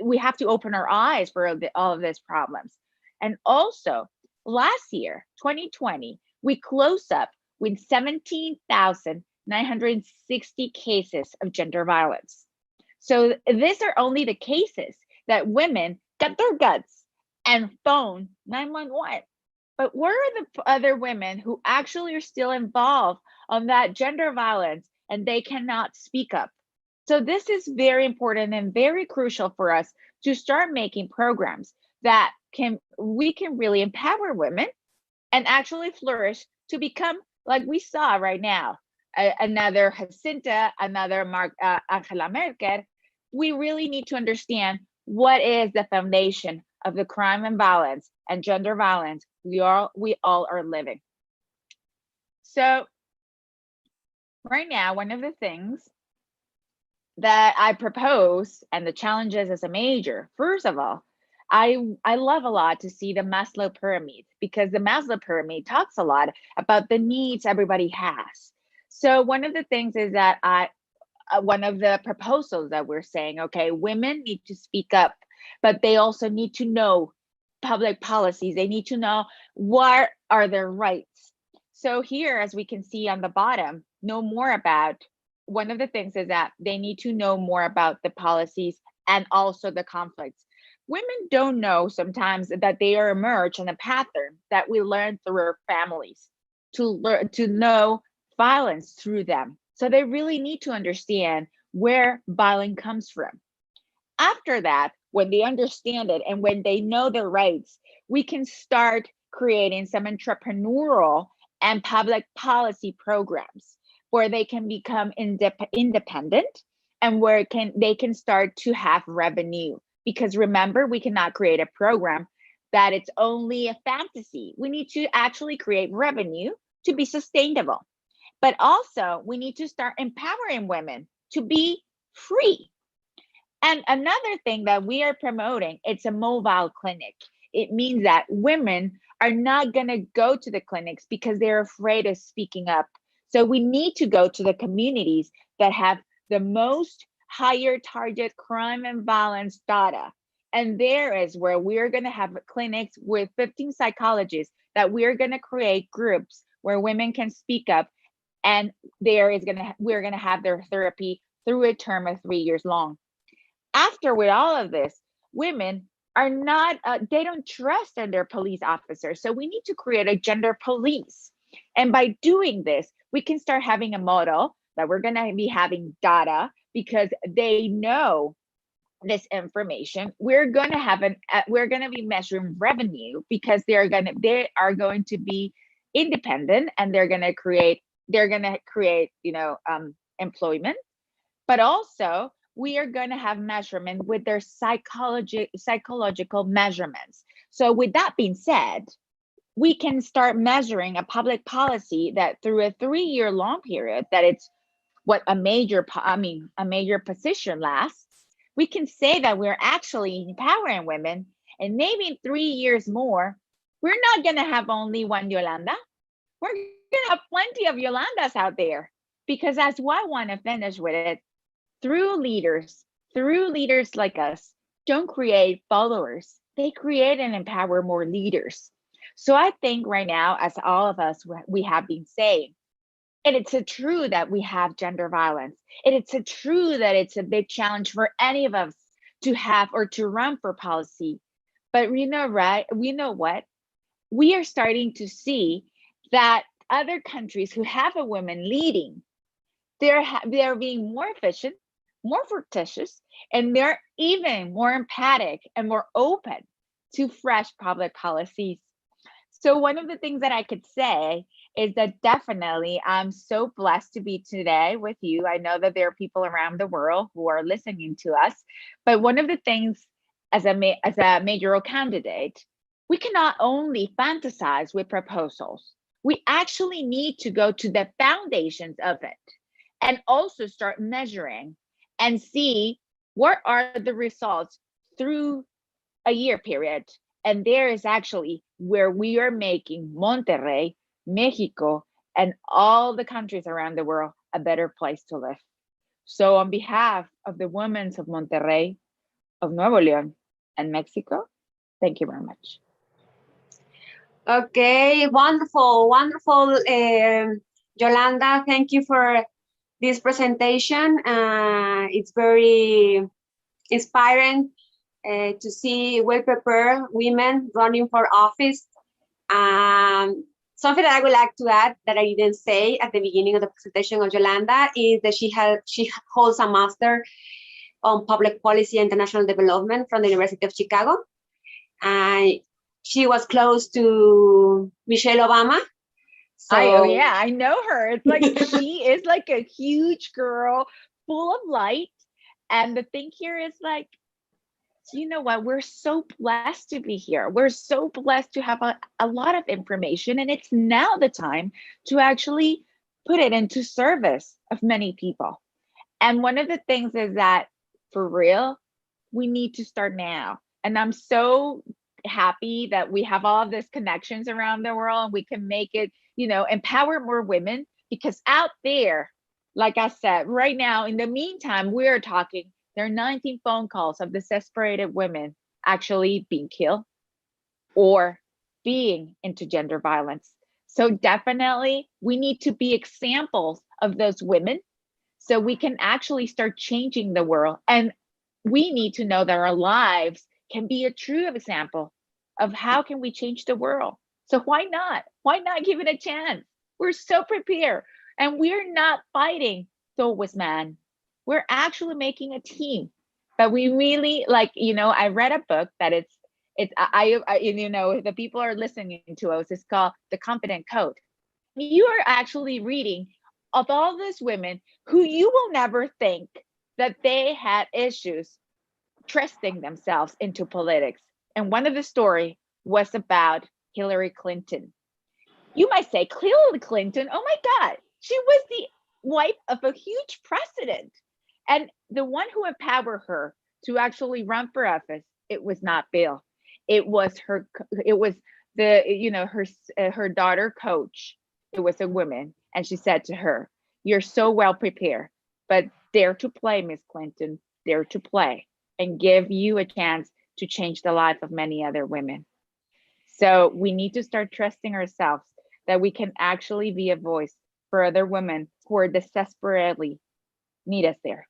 Speaker 7: we have to open our eyes for all of these problems. And also last year, 2020, we closed up with 17,960 cases of gender violence. So these are only the cases that women got their guts and phone 911. But where are the other women who actually are still involved on that gender violence and they cannot speak up? So this is very important and very crucial for us to start making programs that we can really empower women and actually flourish to become, like we saw right now, another Jacinta, another Angela Merkel. We really need to understand what is the foundation of the crime and violence and gender violence we all are living. So right now, one of the things that I propose and the challenges as a major, first of all, I love a lot to see the Maslow pyramid, because the Maslow pyramid talks a lot about the needs everybody has. So one of the things is that one of the proposals that we're saying, okay, women need to speak up, but they also need to know public policies. They need to know what are their rights. So here, as we can see on the bottom, know more about, one of the things is that they need to know more about the policies and also the conflicts. Women don't know sometimes that they are emerged in a pattern that we learn through our families, to know violence through them. So they really need to understand where violence comes from. After that, when they understand it and when they know their rights, we can start creating some entrepreneurial and public policy programs where they can become independent and where they can start to have revenue. Because remember, we cannot create a program that it's only a fantasy. We need to actually create revenue to be sustainable. But also, we need to start empowering women to be free. And another thing that we are promoting, it's a mobile clinic. It means that women are not going to go to the clinics because they're afraid of speaking up. So we need to go to the communities that have the most higher target crime and violence data. And there is where we're going to have clinics with 15 psychologists that we're going to create groups where women can speak up, and we're going to have their therapy through a term of 3 years long. After with all of this, women are not, they don't trust in their police officers. So we need to create a gender police. And by doing this, we can start having a model that we're going to be having data because they know this information. We're going to be measuring revenue because they are going to be independent, and they're going to create, employment. But also, we are going to have measurement with their psychological measurements. So with that being said, we can start measuring a public policy that through a 3-year long period, that it's what a major position lasts. We can say that we're actually empowering women, and maybe in 3 years more, we're not going to have only one Yolanda. We're going to have plenty of Yolandas out there, because as I want to finish with it, through leaders like us, don't create followers. They create and empower more leaders. So I think right now, as all of us, we have been saying, and it's a true that we have gender violence. And it's a true that it's a big challenge for any of us to have or to run for policy. But we know what? We are starting to see that other countries who have a woman leading, they're being more efficient, more fictitious, and they're even more empathic and more open to fresh public policies. So one of the things that I could say is that definitely I'm so blessed to be today with you. I know that there are people around the world who are listening to us, but one of the things as a mayoral candidate, we cannot only fantasize with proposals. We actually need to go to the foundations of it and also start measuring and see what are the results through a year period. And there is actually where we are making Monterrey, Mexico, and all the countries around the world a better place to live. So on behalf of the women of Monterrey, of Nuevo León, and Mexico, thank you very much.
Speaker 1: Okay, wonderful, wonderful, Yolanda. Thank you for this presentation. It's very inspiring to see well-prepared women running for office. Something that I would like to add that I didn't say at the beginning of the presentation of Yolanda is that she holds a master on public policy and international development from the University of Chicago. And she was close to Michelle Obama. So
Speaker 7: yeah, I know her. It's like she is like a huge girl, full of light. And the thing here is like, you know what? We're so blessed to be here. We're so blessed to have a lot of information, and it's now the time to actually put it into service of many people. And one of the things is that for real, we need to start now. And I'm so happy that we have all of these connections around the world, and we can make it, empower more women, because out there, like I said, right now, in the meantime, we're talking, there are 19 phone calls of desperate women actually being killed or being into gender violence. So definitely we need to be examples of those women so we can actually start changing the world. And we need to know that our lives can be a true example of how can we change the world. So why not? Why not give it a chance? We're so prepared, and we're not fighting so was man. We're actually making a team. But we really like, I read a book that the people are listening to us. It's called The Confident Code. You are actually reading of all these women who you will never think that they had issues trusting themselves into politics. And one of the story was about Hillary Clinton. You might say, Hillary Clinton, oh my God, she was the wife of a huge president. And the one who empowered her to actually run for office, it was not Bill. It was her daughter coach. It was a woman. And she said to her, "You're so well prepared, but dare to play, Miss Clinton, dare to play and give you a chance to change the life of many other women." So we need to start trusting ourselves that we can actually be a voice for other women who are desperately need us there.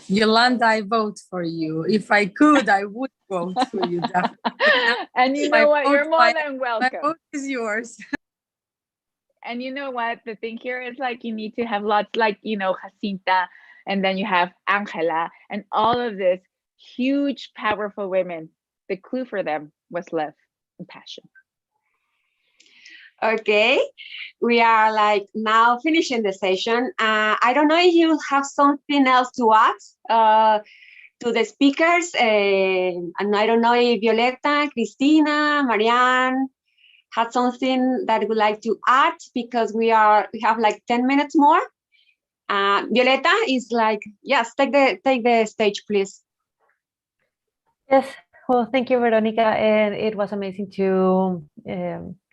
Speaker 2: Yolanda, I vote for you. If I could, I would vote for you. Definitely.
Speaker 7: And you know what? You're more than
Speaker 2: My
Speaker 7: welcome.
Speaker 2: vote is yours.
Speaker 7: And you know what? The thing here is like you need to have lots like, Jacinta, and then you have Angela, and all of this huge, powerful women. The clue for them was love and passion.
Speaker 1: Okay, we are like now finishing the session. I don't know if you have something else to add to the speakers. And I don't know if Violeta, Cristina, Marianne had something that would like to add, because we have like 10 minutes more. Violeta is like, yes, take the stage, please.
Speaker 3: Yes, well, thank you, Veronica, and it was amazing to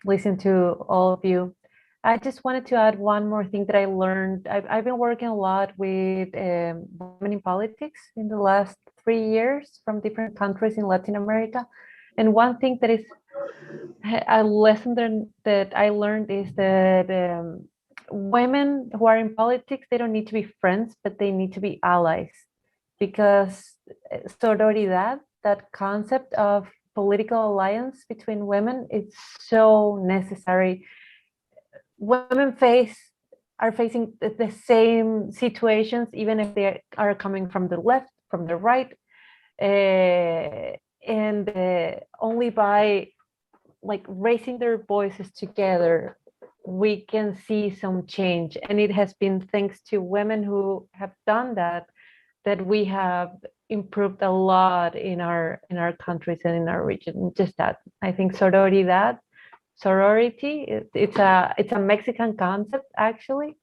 Speaker 3: listen to all of you. I just wanted to add one more thing that I learned. I've been working a lot with women in politics in the last 3 years from different countries in Latin America. And one thing that is a lesson that I learned is that women who are in politics, they don't need to be friends, but they need to be allies, because sororidad, that concept of political alliance between women, is so necessary. Women are facing the same situations, even if they are coming from the left, from the right, and only by like raising their voices together, we can see some change. And it has been thanks to women who have done that we have improved a lot in our countries and in our region. Just that, I think sorority, it's a Mexican concept actually,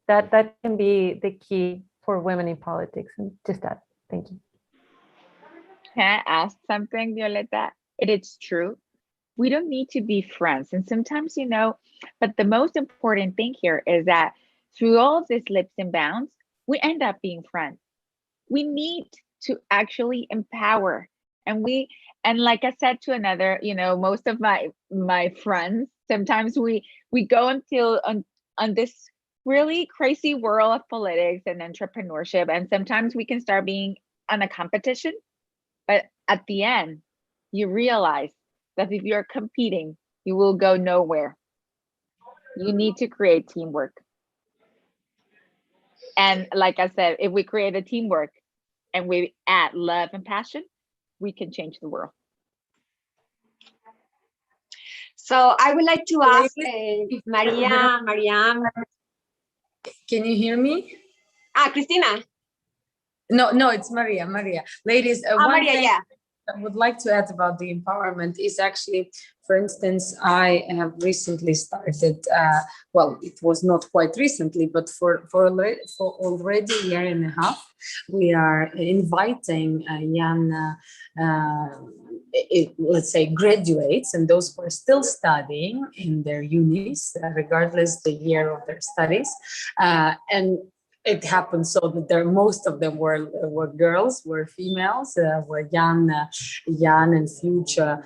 Speaker 3: that can be the key for women in politics. And just that, thank you.
Speaker 7: Can I ask something, Violeta? It is true. We don't need to be friends. And sometimes, but the most important thing here is that through all of these leaps and bounds, we end up being friends. We need to actually empower. And like I said to another, most of my friends, sometimes we go until on this really crazy world of politics and entrepreneurship. And sometimes we can start being on a competition. But at the end, you realize that if you're competing, you will go nowhere. You need to create teamwork. And like I said, if we create a teamwork and we add love and passion, we can change the world.
Speaker 1: So I would like to ask Marianne.
Speaker 2: Can you hear me?
Speaker 1: Cristina.
Speaker 2: No, it's Maria. Ladies, one
Speaker 1: Maria,
Speaker 2: thing
Speaker 1: yeah.
Speaker 2: I would like to add about the empowerment is actually, for instance, I have recently started, well, it was not quite recently, but for already a year and a half, we are inviting young, let's say, graduates and those who are still studying in their unis, regardless the year of their studies, and it happened so that most of them were girls, were females, were young and future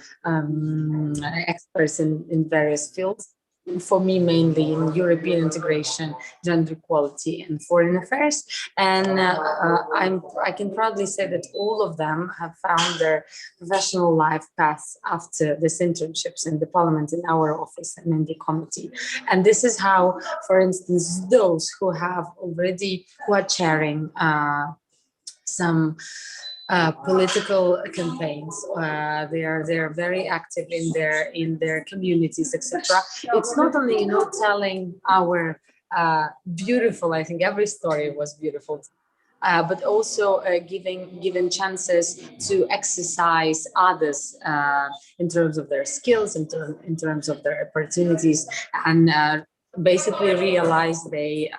Speaker 2: experts in various fields. for me, mainly in European integration, gender equality, and foreign affairs. And I can proudly say that all of them have found their professional life paths after these internships in the parliament, in our office, and in the committee. And this is how, for instance, those who are chairing some political campaigns. They are very active in their communities, etc. It's not only telling our beautiful. I think every story was beautiful. But also giving chances to exercise others in terms of their skills, in terms of their opportunities, and basically realize they're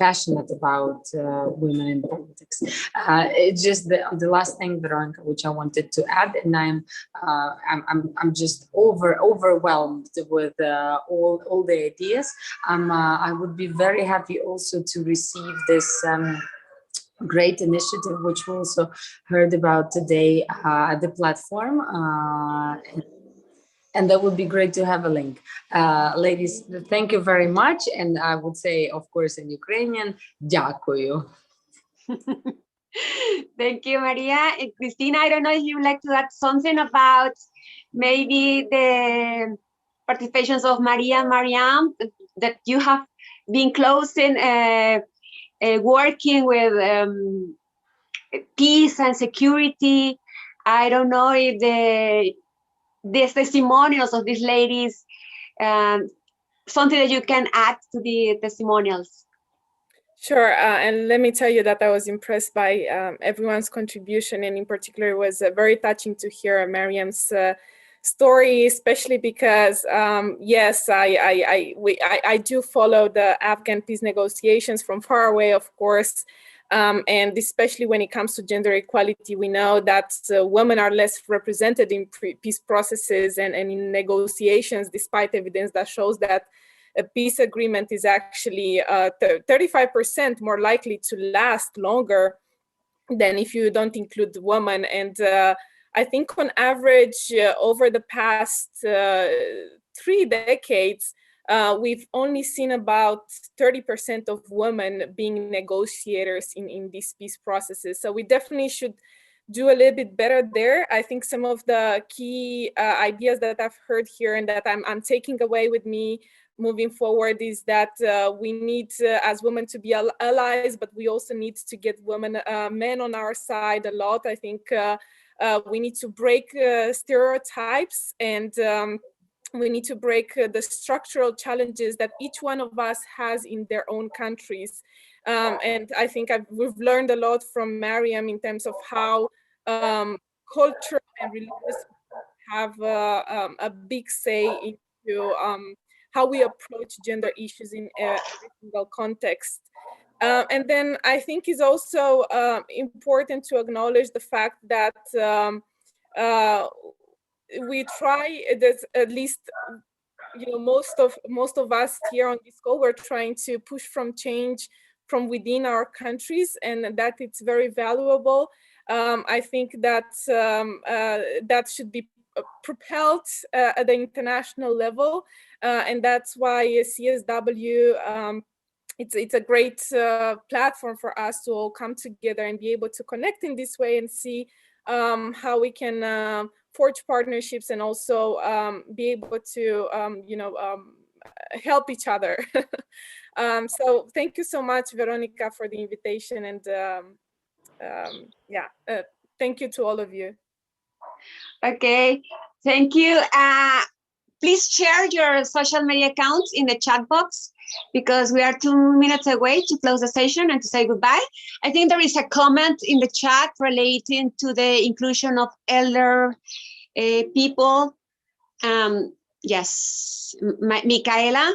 Speaker 2: passionate about women in politics. It's just the last thing, Veronica, which I wanted to add, and I'm just overwhelmed with all the ideas. I would be very happy also to receive this great initiative, which we also heard about today at the platform. And that would be great to have a link. Ladies, thank you very much. And I would say, of course, in Ukrainian, дякую.
Speaker 1: Thank you, Maria. Cristina, I don't know if you'd like to add something about maybe the participations of Maria and Mariam, that you have been close in working with peace and security. I don't know if these testimonials of these ladies, something that you can add to the testimonials.
Speaker 4: Sure, and let me tell you that I was impressed by everyone's contribution, and in particular, it was very touching to hear Mariam's story, especially because, yes, I do follow the Afghan peace negotiations from far away, of course, and especially when it comes to gender equality, we know that women are less represented in peace processes and in negotiations, despite evidence that shows that a peace agreement is actually 35% more likely to last longer than if you don't include the woman. And I think on average, over the past 3 decades, we've only seen about 30% of women being negotiators in these peace processes. So we definitely should do a little bit better there. I think some of the key ideas that I've heard here and that I'm taking away with me moving forward is that we need as women to be allies, but we also need to get men on our side a lot. I think we need to break stereotypes, and we need to break the structural challenges that each one of us has in their own countries. And I think we've learned a lot from Mariam in terms of how culture and religious have a big say into how we approach gender issues in every single context. And then I think it's also important to acknowledge the fact that we try, at least most of us here on this call, we're trying to push from change from within our countries, and that it's very valuable. I think that that should be propelled at the international level, and that's why CSW, it's a great platform for us to all come together and be able to connect in this way and see how we can forge partnerships and also be able to help each other. So thank you so much, Veronica, for the invitation, and thank you to all of you.
Speaker 1: Okay, thank you. Please share your social media accounts in the chat box, because we are 2 minutes away to close the session and to say goodbye. I think there is a comment in the chat relating to the inclusion of elder people. Yes, Micaela,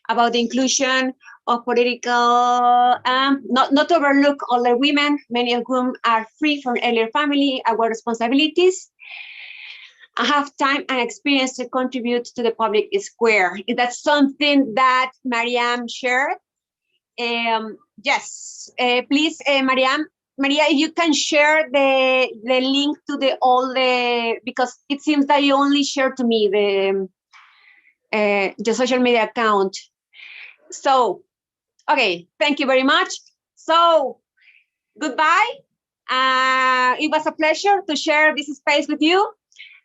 Speaker 1: about the inclusion of political, not to overlook older women, many of whom are free from earlier family, our responsibilities. I have time and experience to contribute to the public square. That's something that Mariam shared. Yes, please, Maria, if you can share the link to because it seems that you only shared to me your social media account. So, okay, thank you very much. So, goodbye. It was a pleasure to share this space with you.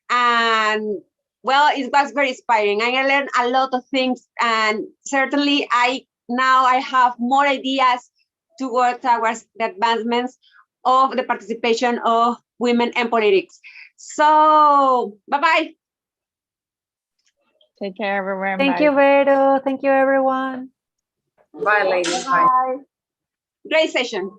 Speaker 1: And well, it was very inspiring. I learned a lot of things, and certainly now I have more ideas to work towards the advancements of the participation of women in politics. So, bye-bye.
Speaker 7: Take care, everyone.
Speaker 3: Thank
Speaker 7: Bye.
Speaker 3: you, Vero. Thank you, everyone.
Speaker 2: Bye, ladies. Bye.
Speaker 1: Great session.